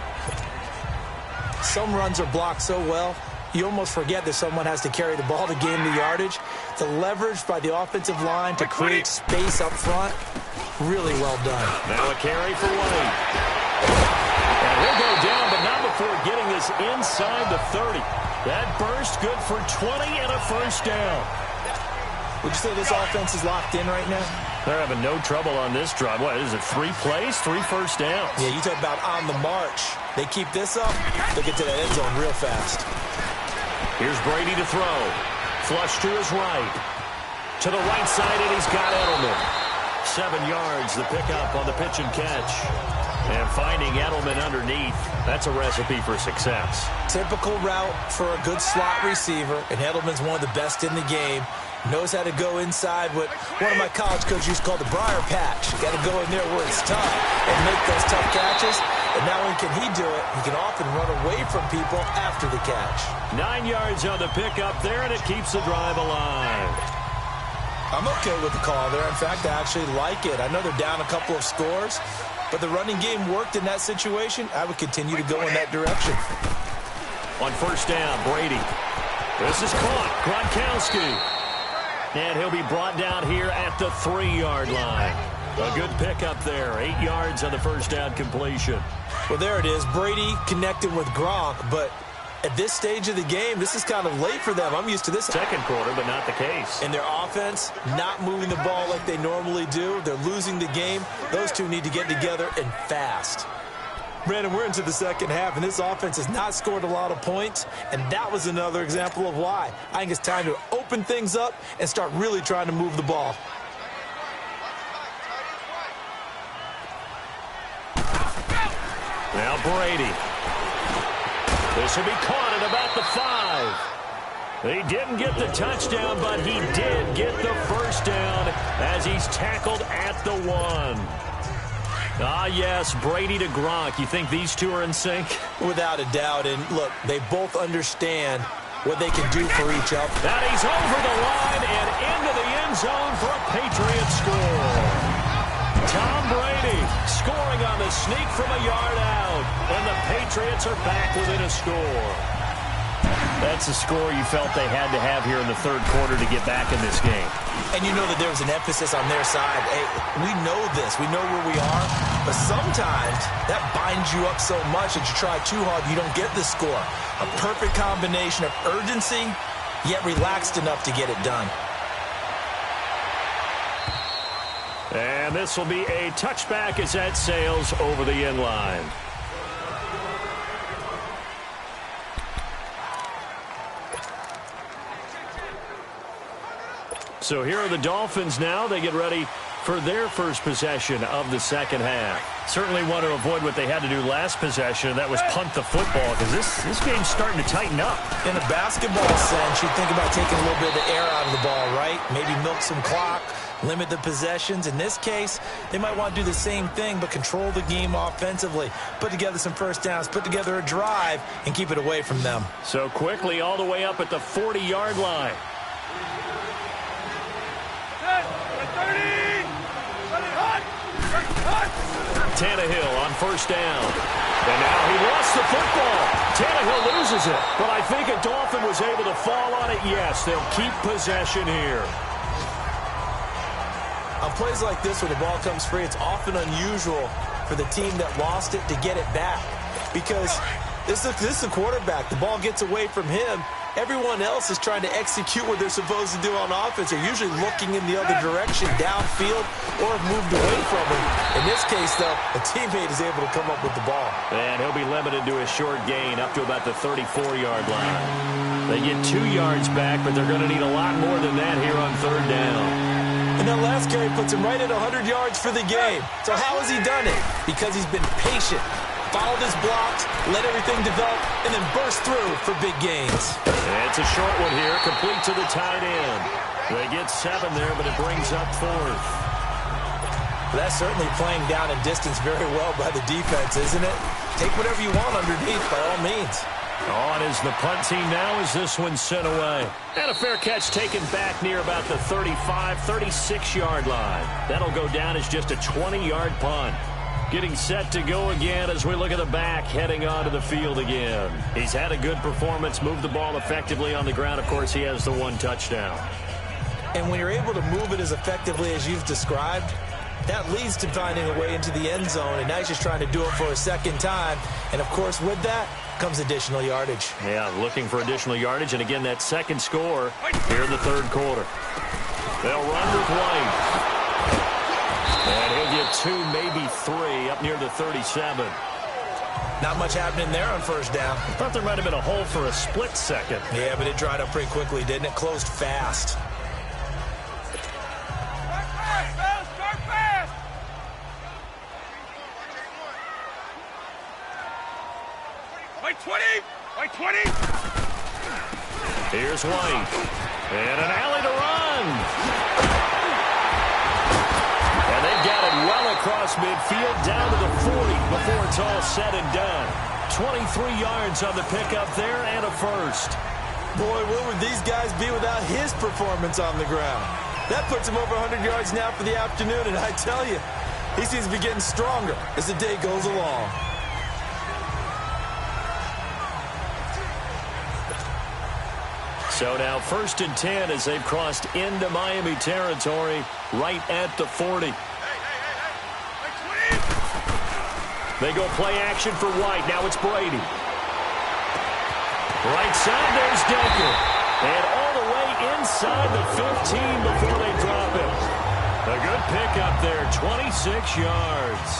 Some runs are blocked so well, you almost forget that someone has to carry the ball to gain the yardage. The leverage by the offensive line to create space up front, really well done. Now a carry for White. And he'll go down, but not before getting this inside the 30. That burst good for 20 and a first down. Would you say this offense is locked in right now? They're having no trouble on this drive. What is it, 3 plays, 3 first downs? Yeah, you talk about on the march. They keep this up, they'll get to that end zone real fast. Here's Brady to throw. Flush to his right. To the right side, and he's got Edelman. 7 yards, the pickup on the pitch and catch. And finding Edelman underneath, that's a recipe for success. Typical route for a good slot receiver, and Edelman's one of the best in the game. Knows how to go inside what one of my college coaches used to call the briar patch. Got to go in there where it's tough and make those tough catches. And not only can he do it, he can often run away from people after the catch. 9 yards on the pickup there, and it keeps the drive alive. I'm okay with the call there. In fact, I actually like it. I know they're down a couple of scores, but the running game worked in that situation. I would continue to go in that direction. On first down, Brady. This is caught. Gronkowski. And he'll be brought down here at the 3-yard line. A good pickup there. 8 yards on the first down completion. Well, there it is. Brady connected with Gronk, but at this stage of the game, this is kind of late for them. I'm used to this. Second quarter, but not the case. And their offense not moving the ball like they normally do. They're losing the game. Those two need to get together and fast. Brandon, we're into the second half, and this offense has not scored a lot of points, and that was another example of why. I think it's time to open things up and start really trying to move the ball. Now Brady. This will be caught at about the 5. He didn't get the touchdown, but he did get the first down as he's tackled at the 1. Ah, yes, Brady to Gronk. You think these two are in sync? Without a doubt. And, look, they both understand what they can do for each other. And he's over the line and into the end zone for a Patriot score. Tom Brady scoring on the sneak from a yard out. And the Patriots are back within a score. That's a score you felt they had to have here in the third quarter to get back in this game. And you know that there was an emphasis on their side. Hey, we know this. We know where we are. But sometimes that binds you up so much that you try too hard, you don't get the score. A perfect combination of urgency, yet relaxed enough to get it done. And this will be a touchback as that sails over the end line. So here are the Dolphins now. They get ready for their first possession of the second half. Certainly want to avoid what they had to do last possession. That was punt the football, because this game's starting to tighten up. In a basketball sense, you think about taking a little bit of the air out of the ball, right? Maybe milk some clock, limit the possessions. In this case, they might want to do the same thing, but control the game offensively. Put together some first downs, put together a drive, and keep it away from them. So quickly all the way up at the 40-yard line. Tannehill on first down. And now he lost the football. Tannehill loses it. But I think a Dolphin was able to fall on it. Yes, they'll keep possession here. On plays like this where the ball comes free, it's often unusual for the team that lost it to get it back. Because this is a quarterback. The ball gets away from him. Everyone else is trying to execute what they're supposed to do on offense. They're usually looking in the other direction, downfield, or have moved away from him. In this case, though, a teammate is able to come up with the ball. And he'll be limited to a short gain up to about the 34-yard line. They get 2 yards back, but they're going to need a lot more than that here on third down. And that last carry puts him right at 100 yards for the game. So how has he done it? Because he's been patient. Followed his blocks, let everything develop, and then burst through for big gains. It's a short one here, complete to the tight end. They get 7 there, but it brings up 4th. That's certainly playing down in distance very well by the defense, isn't it? Take whatever you want underneath, by all means. On is the punt team now as this one's sent away. And a fair catch taken back near about the 35, 36-yard line. That'll go down as just a 20-yard punt. Getting set to go again as we look at the back heading onto the field again. He's had a good performance, moved the ball effectively on the ground. Of course, he has the 1 touchdown. And when you're able to move it as effectively as you've described, that leads to finding a way into the end zone. And now he's just trying to do it for a second time. And, of course, with that comes additional yardage. Yeah, looking for additional yardage. And, again, that second score here in the third quarter. They'll run with White. And he'll get 2, maybe 3, up near the 37. Not much happening there on first down. I thought there might have been a hole for a split second. Yeah, but it dried up pretty quickly, didn't it? Closed fast. Start fast! White 20! White 20! Here's White. And an alley to run. And they've got it well across midfield, down to the 40 before it's all said and done. 23 yards on the pickup there and a first. Boy, where would these guys be without his performance on the ground? That puts him over 100 yards now for the afternoon, and I tell you, he seems to be getting stronger as the day goes along. So now 1st and 10 as they've crossed into Miami territory right at the 40. They go play action for White. Now it's Brady. Right side, there's Decker. And all the way inside the 15 before they drop him. A good pickup there, 26 yards.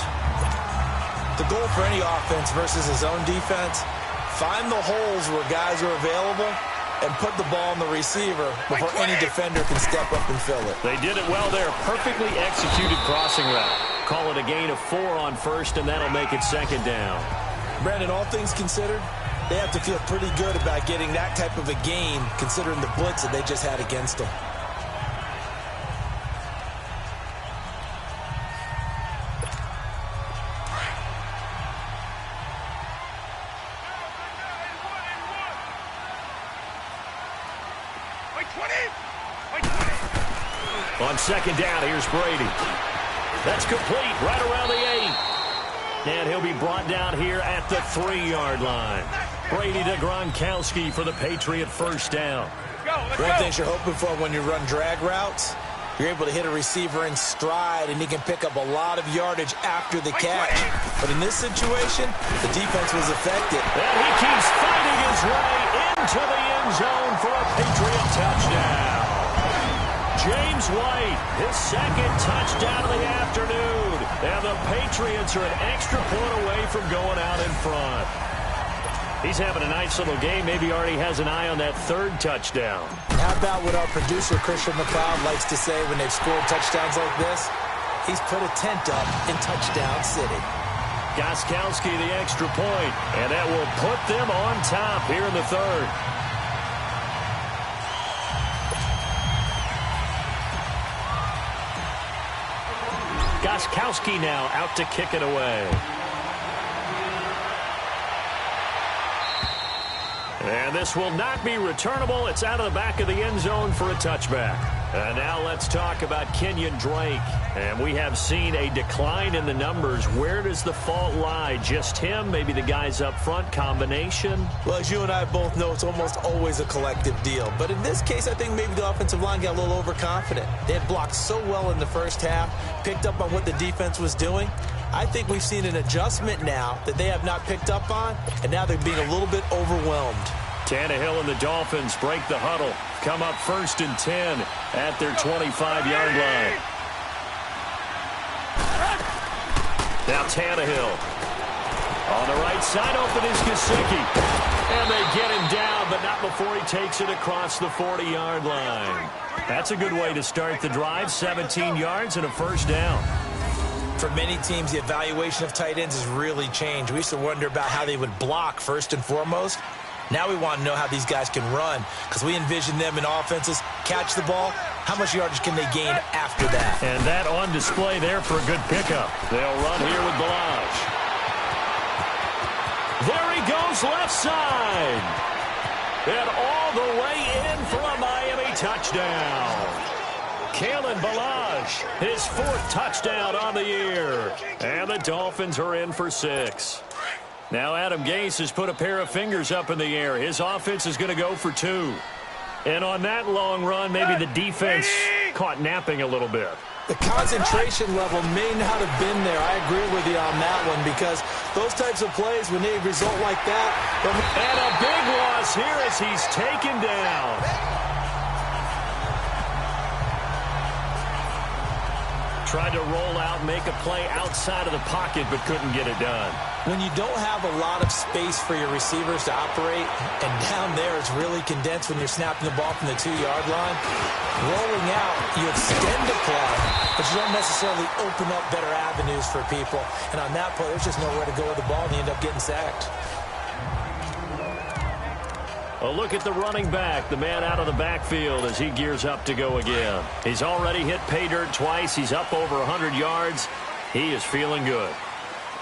The goal for any offense versus his own defense, find the holes where guys are available and put the ball on the receiver before any defender can step up and fill it. They did it well there. Perfectly executed crossing route. Call it a gain of 4 on first, and that'll make it second down. Brandon, all things considered, they have to feel pretty good about getting that type of a gain, considering the blitz that they just had against them. On second down, here's Brady. That's complete right around the 8. And he'll be brought down here at the 3-yard line. Brady to Gronkowski for the Patriot first down. One thing you're hoping for when you run drag routes, you're able to hit a receiver in stride, and he can pick up a lot of yardage after the catch. But in this situation, the defense was effective. And he keeps fighting his way into the end zone for a Patriot touchdown. James White, his second touchdown of the afternoon. And the Patriots are an extra point away from going out in front. He's having a nice little game. Maybe already has an eye on that third touchdown. How about what our producer, Christian McLeod, likes to say when they've scored touchdowns like this? He's put a tent up in Touchdown City. Gostkowski the extra point, and that will put them on top here in the third. Gostkowski now out to kick it away. And this will not be returnable. It's out of the back of the end zone for a touchback. And now let's talk about Kenyon Drake. And we have seen a decline in the numbers. Where does the fault lie? Just him? Maybe the guys up front? Combination? Well, as you and I both know, it's almost always a collective deal. But in this case, I think maybe the offensive line got a little overconfident. They had blocked so well in the first half, picked up on what the defense was doing. I think we've seen an adjustment now that they have not picked up on, and now they're being a little bit overwhelmed. Tannehill and the Dolphins break the huddle. Come up 1st and 10 at their 25-yard line. Now Tannehill. On the right side, open is Gesicki. And they get him down, but not before he takes it across the 40-yard line. That's a good way to start the drive. 17 yards and a first down. For many teams, the evaluation of tight ends has really changed. We used to wonder about how they would block first and foremost. Now we want to know how these guys can run, because we envision them in offenses catch the ball. How much yardage can they gain after that? And that on display there for a good pickup. They'll run here with Balaj. There he goes left side. And all the way in for a Miami touchdown. Kalen Balaj, his 4th touchdown on the year. And the Dolphins are in for 6. Now Adam Gase has put a pair of fingers up in the air. His offense is going to go for 2. And on that long run, maybe the defense caught napping a little bit. The concentration level may not have been there. I agree with you on that one, because those types of plays, when they result like that. And a big loss here as he's taken down. Tried to roll out, make a play outside of the pocket, but couldn't get it done. When you don't have a lot of space for your receivers to operate, and down there it's really condensed when you're snapping the ball from the 2-yard line, rolling out, you extend the play, but you don't necessarily open up better avenues for people. And on that play, there's just nowhere to go with the ball, and you end up getting sacked. A look at the running back, the man out of the backfield as he gears up to go again. He's already hit pay dirt twice. He's up over 100 yards. He is feeling good.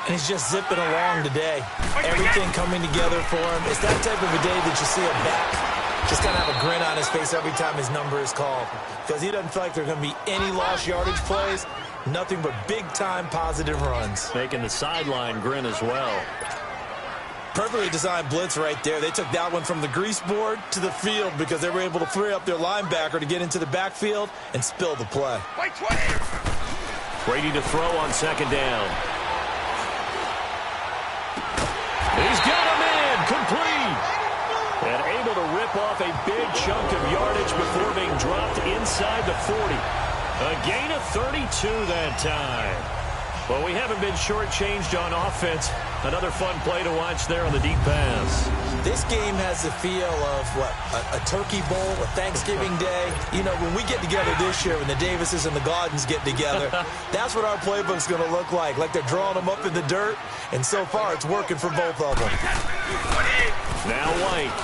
And he's just zipping along today. Everything coming together for him. It's that type of a day that you see a back just kind of have a grin on his face every time his number is called, because he doesn't feel like there are going to be any lost yardage plays. Nothing but big-time positive runs. Making the sideline grin as well. Perfectly designed blitz right there. They took that one from the grease board to the field because they were able to free up their linebacker to get into the backfield and spill the play. Brady to throw on 2nd down. He's got him in, complete. And able to rip off a big chunk of yardage before being dropped inside the 40. A gain of 32 that time. Well, we haven't been shortchanged on offense. Another fun play to watch there on the deep pass. This game has the feel of, what, a turkey bowl, a Thanksgiving day. You know, when we get together this year, when the Davises and the Gaudens get together, that's what our playbook's going to look like they're drawing them up in the dirt, and so far it's working for both of them. Now White.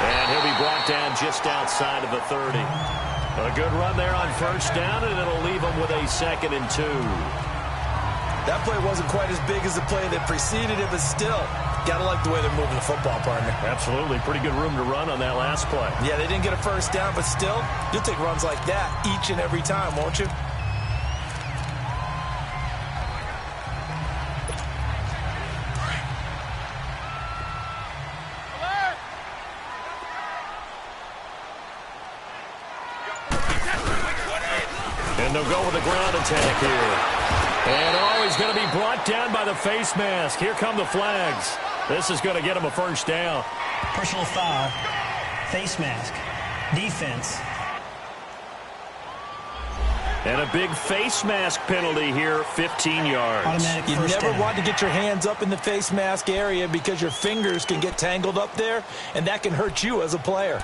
And he'll be brought down just outside of the 30. A good run there on 1st down, and it'll leave them with a 2nd and 2. That play wasn't quite as big as the play that preceded it, but still, gotta like the way they're moving the football, partner. Absolutely. Pretty good room to run on that last play. Yeah, they didn't get a 1st down, but still, you'll take runs like that each and every time, won't you? And they'll go with the ground attack here. And he's going to be brought down by the face mask. Here come the flags. This is going to get him a 1st down. Personal foul, face mask, defense. And a big face mask penalty here, 15 yards. Automatic You first never down. want to get your hands up in the face mask area because your fingers can get tangled up there, and that can hurt you as a player.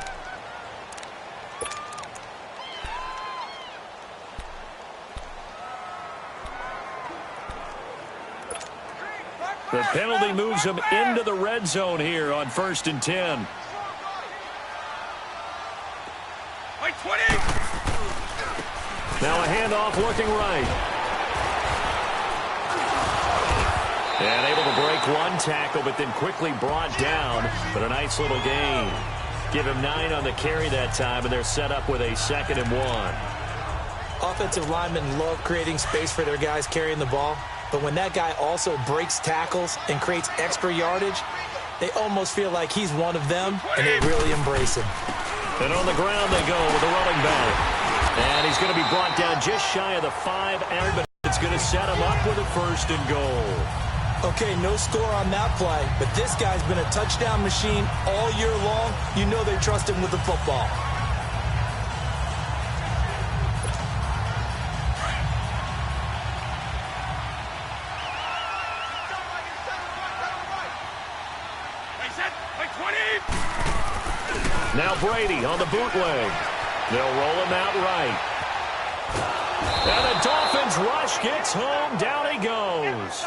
The penalty moves him into the red zone here on 1st and 10. Right 20. Now a handoff looking right. And able to break one tackle, but then quickly brought down. But a nice little gain. Give him 9 on the carry that time, and they're set up with a 2nd and 1. Offensive linemen love creating space for their guys carrying the ball. But when that guy also breaks tackles and creates extra yardage, they almost feel like he's one of them, and they really embrace him. And on the ground they go with the running back. And he's going to be brought down just shy of the 5 yard, but it's going to set him up with a 1st and goal. Okay, no score on that play, but this guy's been a touchdown machine all year long. You know they trust him with the football. Now Brady on the bootleg. They'll roll him out right. And the Dolphins rush gets home. Down he goes.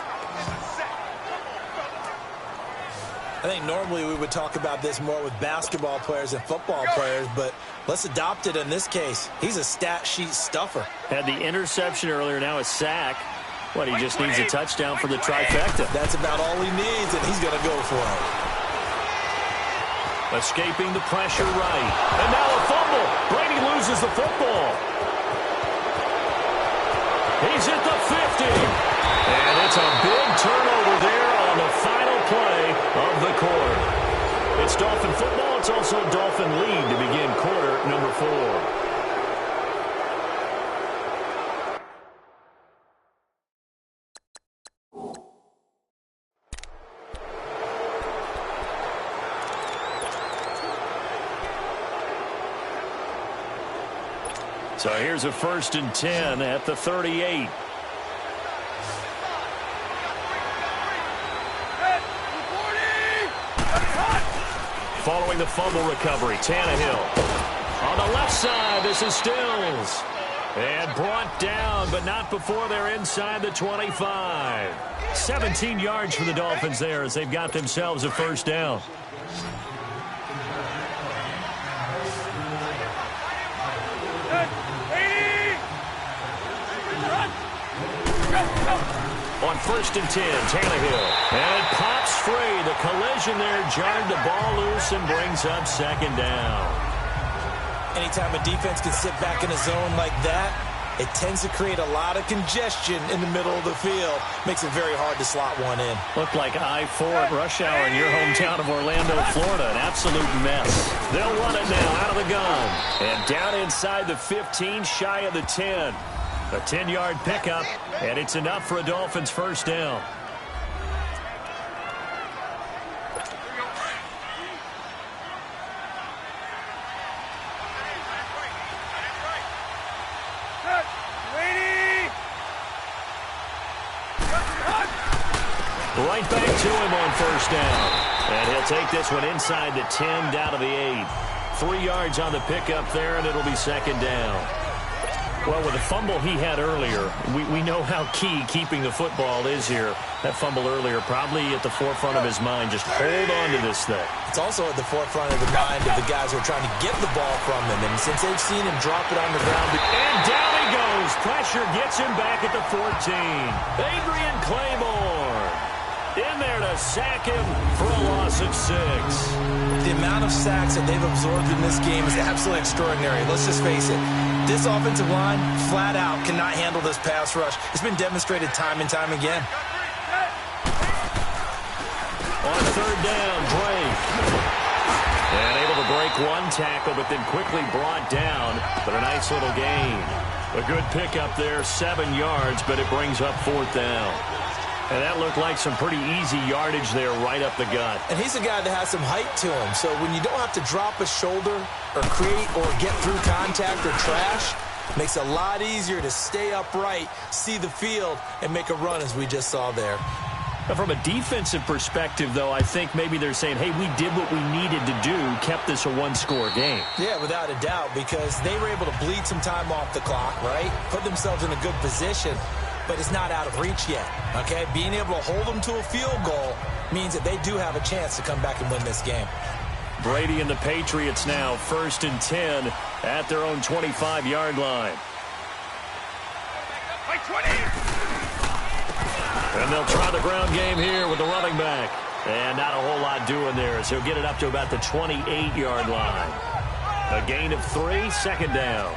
I think normally we would talk about this more with basketball players and football players, but let's adopt it in this case. He's a stat sheet stuffer. Had the interception earlier, now a sack. What, he just needs a touchdown for the trifecta. That's about all he needs, and he's going to go for it. Escaping the pressure right. And now a fumble. Brady loses the football. He's at the 50. And it's a big turnover there on the final play of the quarter. It's Dolphin football. It's also Dolphin lead to begin quarter number 4. So here's a 1st and 10 at the 38. Following the fumble recovery, Tannehill. On the left side, this is Stills. And brought down, but not before they're inside the 25. 17 yards for the Dolphins there as they've got themselves a 1st down. On 1st and 10, Tannehill. And it pops free. The collision there jarred the ball loose and brings up 2nd down. Anytime a defense can sit back in a zone like that, it tends to create a lot of congestion in the middle of the field. Makes it very hard to slot one in. Looked like I-4 at rush hour in your hometown of Orlando, Florida. An absolute mess. They'll run it now out of the gun. And down inside the 15, shy of the 10. A 10-yard pickup, and it's enough for a Dolphins 1st down. Right back to him on 1st down. And he'll take this one inside the 10, down to the 8. 3 yards on the pickup there, and it'll be 2nd down. Well, with the fumble he had earlier, we know how key keeping the football is here. That fumble earlier probably at the forefront of his mind. Just hold on to this thing. It's also at the forefront of the mind of the guys who are trying to get the ball from him. And since they've seen him drop it on the ground. And down he goes. Pressure gets him back at the 14. Adrian Claiborne in there to sack him for a loss of 6. The amount of sacks that they've absorbed in this game is absolutely extraordinary. Let's just face it. This offensive line, flat out, cannot handle this pass rush. It's been demonstrated time and time again. On 3rd down, Drake. And able to break one tackle, but then quickly brought down. But a nice little gain. A good pickup there, 7 yards, but it brings up 4th down. And that looked like some pretty easy yardage there right up the gut. And he's a guy that has some height to him. So when you don't have to drop a shoulder or create or get through contact or trash, Makes it a lot easier to stay upright, see the field, and make a run as we just saw there. From a defensive perspective, though, I think maybe they're saying, hey, we did what we needed to do, kept this a one-score game. Yeah, without a doubt, because they were able to bleed some time off the clock, right? Put themselves in a good position, but it's not out of reach yet, okay? Being able to hold them to a field goal means that they do have a chance to come back and win this game. Brady and the Patriots now 1st and 10 at their own 25-yard line. Like 20! And they'll try the ground game here with the running back. And not a whole lot doing there as he'll get it up to about the 28-yard line. A gain of 3, 2nd down.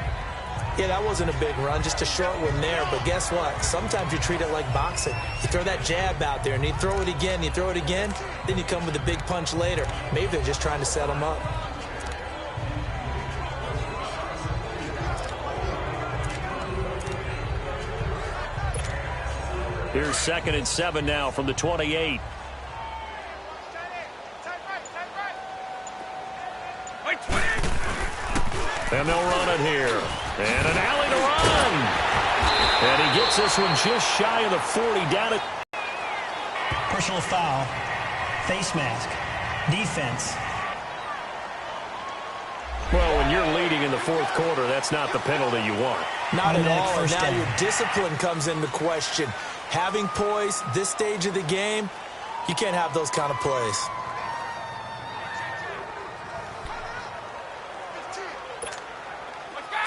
Yeah, that wasn't a big run, just a short one there. But guess what? Sometimes you treat it like boxing. You throw that jab out there, and you throw it again, then you come with a big punch later. Maybe they're just trying to set them up. Here's 2nd and 7 now from the 28. Like 20! And they'll run it here. And an alley to run. And he gets this one just shy of the 40 down at... Personal foul. Face mask. Defense. Well, when you're leading in the 4th quarter, that's not the penalty you want. Not at all. And now down. your discipline comes into question. Having poise, this stage of the game, you can't have those kind of plays.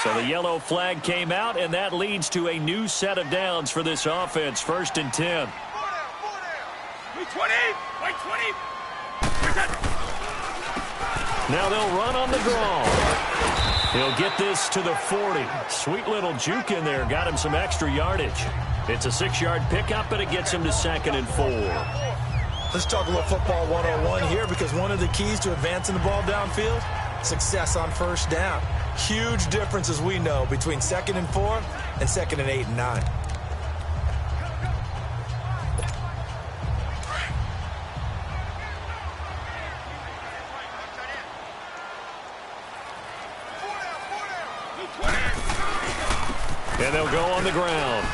So the yellow flag came out, and that leads to a new set of downs for this offense. 1st and 10. Like 20! Like 20! Now they'll run on the draw. He'll get this to the 40. Sweet little juke in there. Got him some extra yardage. It's a 6-yard pickup, but it gets him to 2nd and 4. Let's talk a little football 101 here, because one of the keys to advancing the ball downfield, success on 1st down. Huge difference, as we know, between 2nd and 4 and 2nd and 8 and 9. And they'll go on the ground.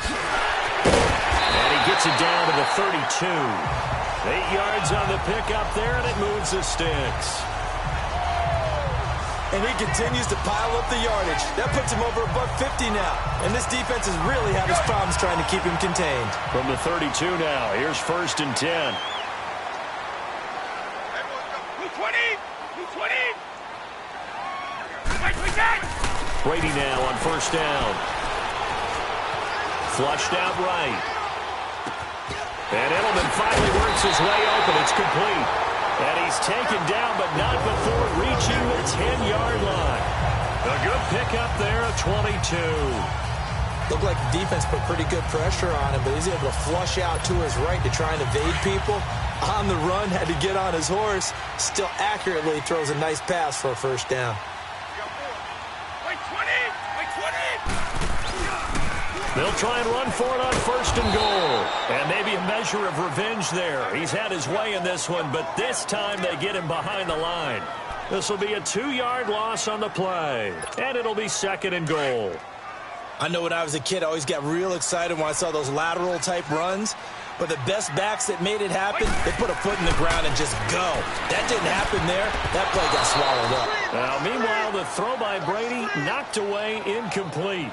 And he gets it down to the 32. 8 yards on the pickup there, and it moves the sticks. And he continues to pile up the yardage. That puts him over $150 now. And this defense has really had its problems trying to keep him contained. From the 32 now, here's 1st and 10. 20! 20! Like we got! Brady now on 1st down. Flushed out right. And Edelman finally works his way open. It's complete. And he's taken down, but not before reaching the 10-yard line. A good pickup there at 22. Looked like the defense put pretty good pressure on him, but he's able to flush out to his right to try and evade people. On the run, had to get on his horse. Still accurately throws a nice pass for a 1st down. Like 20! Like 20! They'll try and run for it on 1st and goal. And maybe a measure of revenge there. He's had his way in this one, but this time they get him behind the line. This will be a 2-yard loss on the play. And it'll be 2nd and goal. I know when I was a kid, I always got real excited when I saw those lateral-type runs. But the best backs that made it happen, they put a foot in the ground and just go. That didn't happen there. That play got swallowed up. Now, meanwhile, the throw by Brady knocked away, incomplete.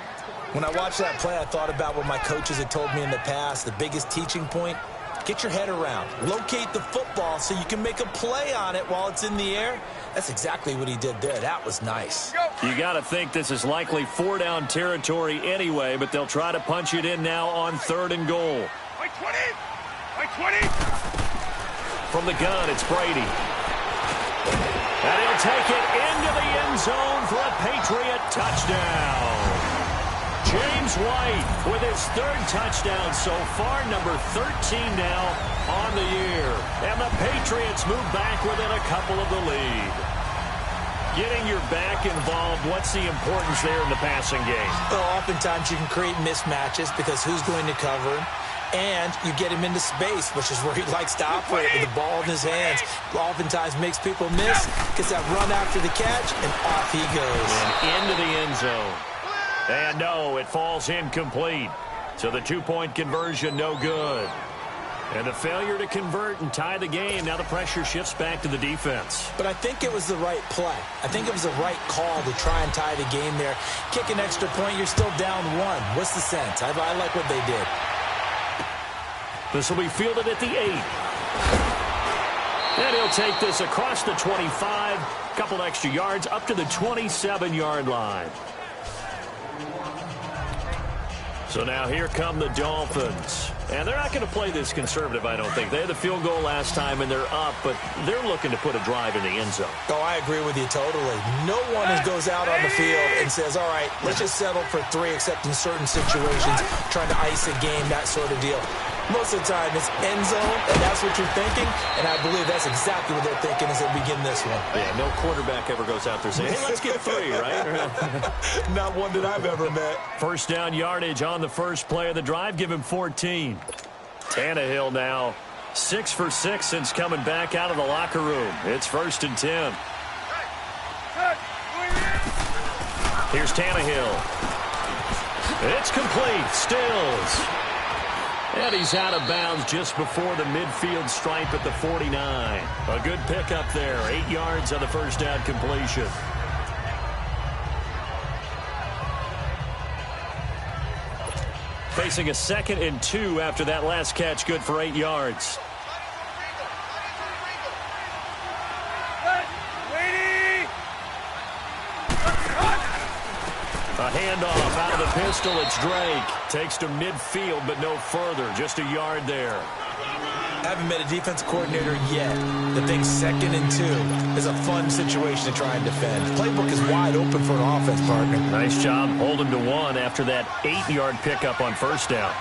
When I watched that play, I thought about what my coaches had told me in the past. The biggest teaching point, get your head around. Locate the football so you can make a play on it while it's in the air. That's exactly what he did there. That was nice. You got to think this is likely 4-down territory anyway, but they'll try to punch it in now on 3rd and goal. Like 20! Like 20! From the gun, it's Brady. And he'll take it into the end zone for a Patriot touchdown. James White with his 3rd touchdown so far, number 13 now on the year. And the Patriots move back within a couple of the lead. Getting your back involved, what's the importance there in the passing game? Well, oftentimes you can create mismatches because who's going to cover him? And you get him into space, which is where he likes to operate with the ball in his hands. Oftentimes makes people miss, gets that run after the catch, and off he goes. And into the end zone. And no, it falls incomplete. So the two-point conversion, no good. And the failure to convert and tie the game. Now the pressure shifts back to the defense. But I think it was the right play. I think it was the right call to try and tie the game there. Kick an extra point, you're still down one. What's the sense? I like what they did. This will be fielded at the 8. And he'll take this across the 25. A couple extra yards up to the 27-yard line. So now here come the Dolphins. And they're not going to play this conservative, I don't think. They had the field goal last time, and they're up, but they're looking to put a drive in the end zone. Oh, I agree with you totally. No one goes out on the field and says, all right, let's just settle for 3, except in certain situations, trying to ice a game, that sort of deal. Most of the time, it's end zone, and that's what you're thinking, and I believe that's exactly what they're thinking as they begin this one. Yeah, no quarterback ever goes out there saying, hey, let's get 3, right? Not one that I've ever met. First down yardage on the first play of the drive. Give him 14. Tannehill now 6 for 6 since coming back out of the locker room. It's 1st and 10. Here's Tannehill. It's complete. Stills. And he's out of bounds just before the midfield stripe at the 49. A good pickup there. 8 yards on the first down completion. Facing a 2nd and 2 after that last catch. Good for 8 yards. A handoff out of the pistol. It's Drake. Takes to midfield, but no further. Just a yard there. I haven't met a defensive coordinator yet that thinks 2nd and 2 is a fun situation to try and defend. Playbook is wide open for an offense, partner. Nice job holding to 1 after that 8-yard pickup on first down.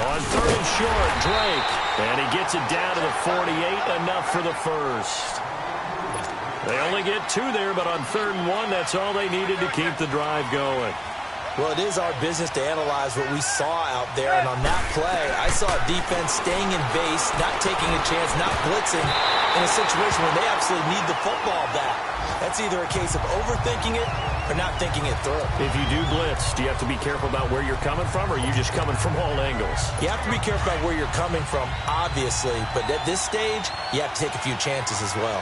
On 3rd and short, Drake. And he gets it down to the 48. Enough for the first. They only get 2 there, but on 3rd and 1, that's all they needed to keep the drive going. Well, it is our business to analyze what we saw out there, and on that play, I saw a defense staying in base, not taking a chance, not blitzing, in a situation where they absolutely need the football back. That's either a case of overthinking it or not thinking it through. If you do blitz, do you have to be careful about where you're coming from, or are you just coming from all angles? You have to be careful about where you're coming from, obviously, but at this stage, you have to take a few chances as well.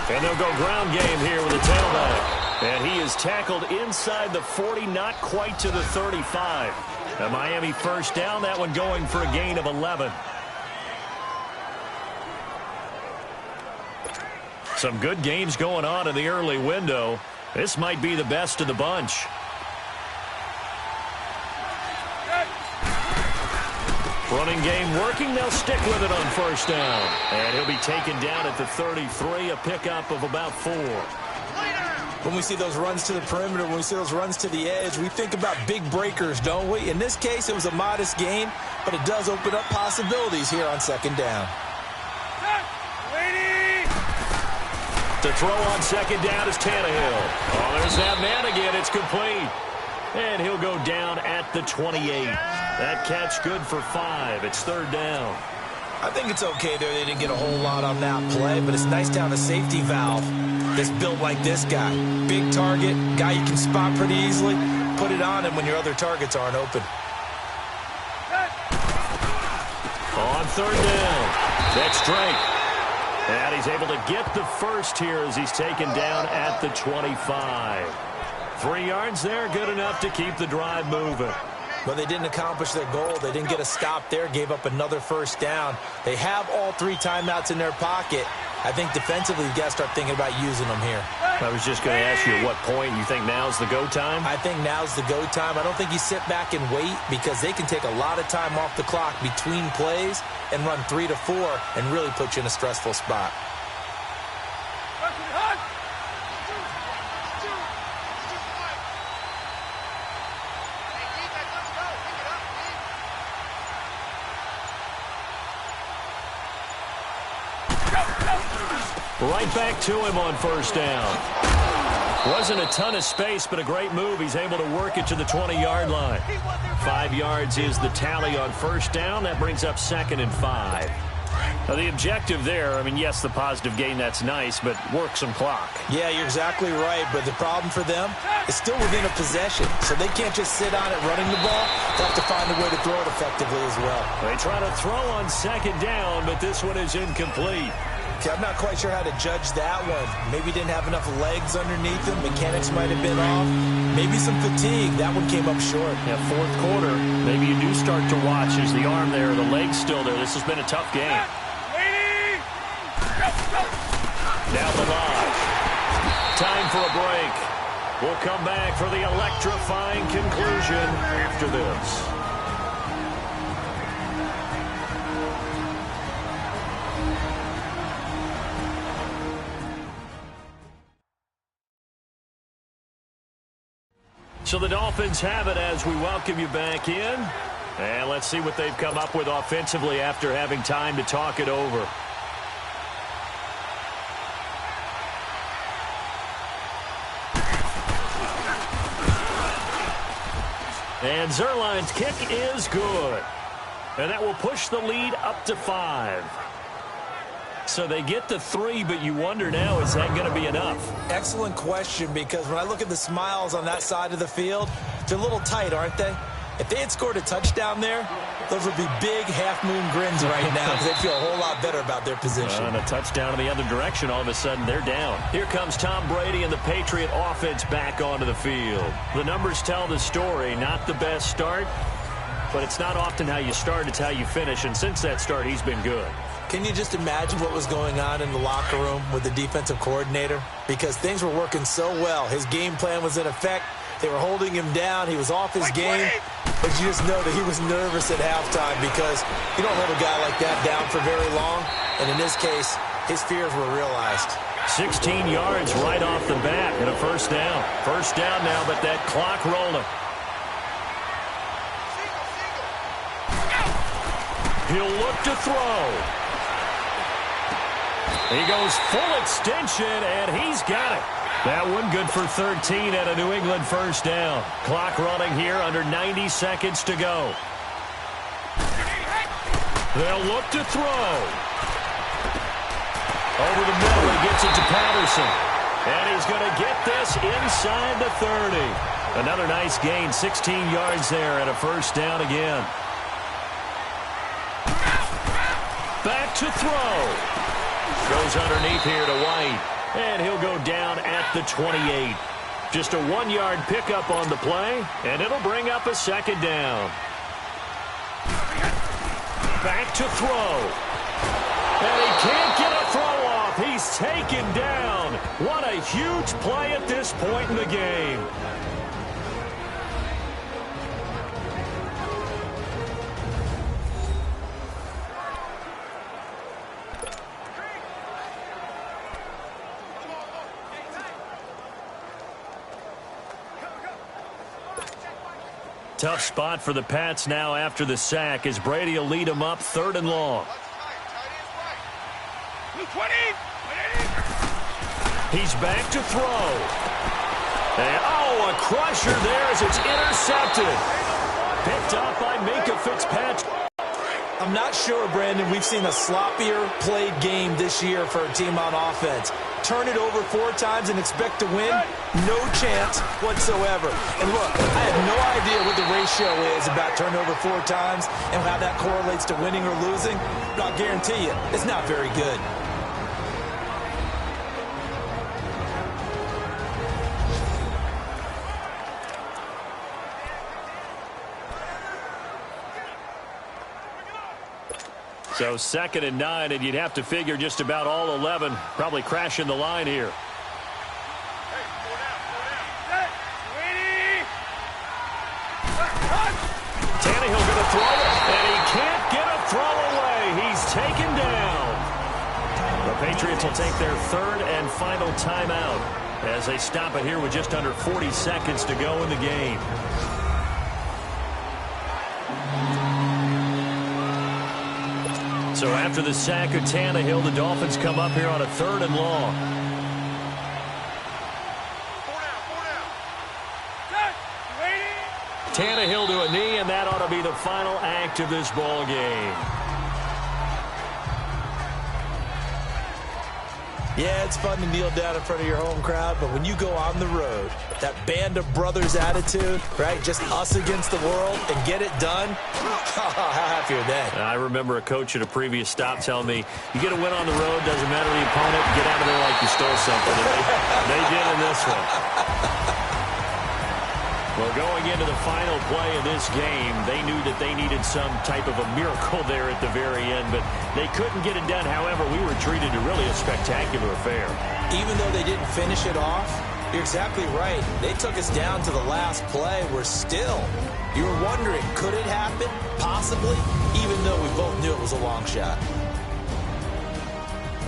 And they'll go ground game here with a tailback. And he is tackled inside the 40, not quite to the 35. A Miami first down, that one going for a gain of 11. Some good games going on in the early window. This might be the best of the bunch. Running game working. They'll stick with it on first down. And he'll be taken down at the 33, a pickup of about 4. When we see those runs to the perimeter, when we see those runs to the edge, we think about big breakers, don't we? In this case, it was a modest gain, but it does open up possibilities here on 2nd down. To throw on 2nd down is Tannehill. Oh, there's that man again. It's complete. And he'll go down at the 28. That catch good for 5. It's 3rd down. I think it's okay there. They didn't get a whole lot on that play, but it's nice to have a safety valve that's built like this guy. Big target, guy you can spot pretty easily. Put it on him when your other targets aren't open. On 3rd down, that's Drake. And he's able to get the first here as he's taken down at the 25. 3 yards there, good enough to keep the drive moving. But they didn't accomplish their goal. They didn't get a stop there, gave up another first down. They have all 3 timeouts in their pocket. I think defensively, you've got to start thinking about using them here. I was just going to ask you at what point you think now's the go time? I think now's the go time. I don't think you sit back and wait because they can take a lot of time off the clock between plays and run 3 to 4 and really put you in a stressful spot. Right back to him on first down. Wasn't a ton of space, but a great move. He's able to work it to the 20-yard line. 5 yards is the tally on first down. That brings up 2nd and 5. Now, the objective there, I mean, yes, the positive gain, that's nice, but work some clock. Yeah, you're exactly right, but the problem for them is still within a possession, so they can't just sit on it running the ball. They'll have to find a way to throw it effectively as well. They try to throw on 2nd down, but this one is incomplete. Okay, I'm not quite sure how to judge that one. Maybe didn't have enough legs underneath him. Mechanics might have been off. Maybe some fatigue. That one came up short. Yeah, 4th quarter, maybe you do start to watch. Is the arm there, the leg's still there? This has been a tough game. Down the line. Time for a break. We'll come back for the electrifying conclusion after this. So the Dolphins have it as we welcome you back in. And let's see what they've come up with offensively after having time to talk it over. And Zerline's kick is good. And that will push the lead up to 5. So they get the 3, but you wonder now, is that going to be enough? Excellent question, because when I look at the smiles on that side of the field, they're a little tight, aren't they? If they had scored a touchdown there, those would be big half-moon grins right now because they'd feel a whole lot better about their position. And a touchdown in the other direction, all of a sudden they're down. Here comes Tom Brady and the Patriot offense back onto the field. The numbers tell the story. Not the best start, but it's not often how you start, it's how you finish. And since that start, he's been good. Can you just imagine what was going on in the locker room with the defensive coordinator? Because things were working so well. His game plan was in effect. They were holding him down. He was off his game. But you just know that he was nervous at halftime because you don't hold a guy like that down for very long. And in this case, his fears were realized. 16 yards right off the bat and a first down. First down now, but that clock rolling. He'll look to throw. He goes full extension, and he's got it. That one good for 13 at a New England first down. Clock running here, under 90 seconds to go. They'll look to throw. Over the middle, he gets it to Patterson. And he's going to get this inside the 30. Another nice gain, 16 yards there and a first down again. Back to throw. Goes underneath here to White. And he'll go down at the 28. Just a 1-yard pickup on the play, and it'll bring up a second down. Back to throw. And he can't get a throw off. He's taken down. What a huge play at this point in the game. Tough spot for the Pats now after the sack as Brady will lead them up 3rd and long. He's back to throw. And, oh, a crusher there as it's intercepted. Picked up by Minkah Fitzpatrick. I'm not sure, Brandon, we've seen a sloppier played game this year for a team on offense. Turn it over 4 times and expect to win? No chance whatsoever. And look, I have no idea what the ratio is about turnover 4 times and how that correlates to winning or losing. But I'll guarantee you, it's not very good. So 2nd and 9, and you'd have to figure just about all 11 probably crashing the line here. Tannehill going to throw it, and he can't get a throw away. He's taken down. The Patriots will take their 3rd and final timeout as they stop it here with just under 40 seconds to go in the game. So after the sack of Tannehill, the Dolphins come up here on a 3rd and long. Tannehill to a knee, and that ought to be the final act of this ball game. Yeah, it's fun to kneel down in front of your home crowd, but when you go on the road, that band of brothers attitude, right, just us against the world, and get it done, how happy are they? I remember a coach at a previous stop telling me, you get a win on the road, doesn't matter the opponent, get out of there like you stole something. And they did in this one. Well, going into the final play of this game, they knew that they needed some type of a miracle there at the very end, but they couldn't get it done. However, we were treated to really a spectacular affair. Even though they didn't finish it off, you're exactly right. They took us down to the last play. We're still, you were wondering, could it happen? Possibly, even though we both knew it was a long shot.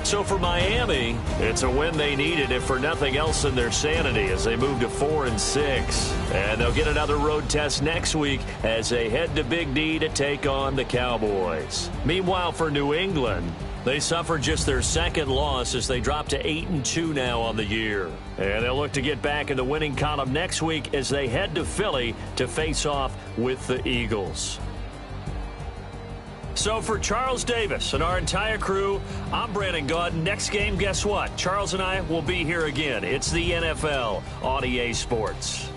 So for Miami, it's a win they needed, if for nothing else than their sanity, as they move to 4-6. And they'll get another road test next week as they head to Big D to take on the Cowboys. Meanwhile, for New England, they suffered just their second loss as they drop to 8-2 now on the year. And they'll look to get back in the winning column next week as they head to Philly to face off with the Eagles. So for Charles Davis and our entire crew, I'm Brandon Gaud. Next game, guess what? Charles and I will be here again. It's the NFL on EA Sports.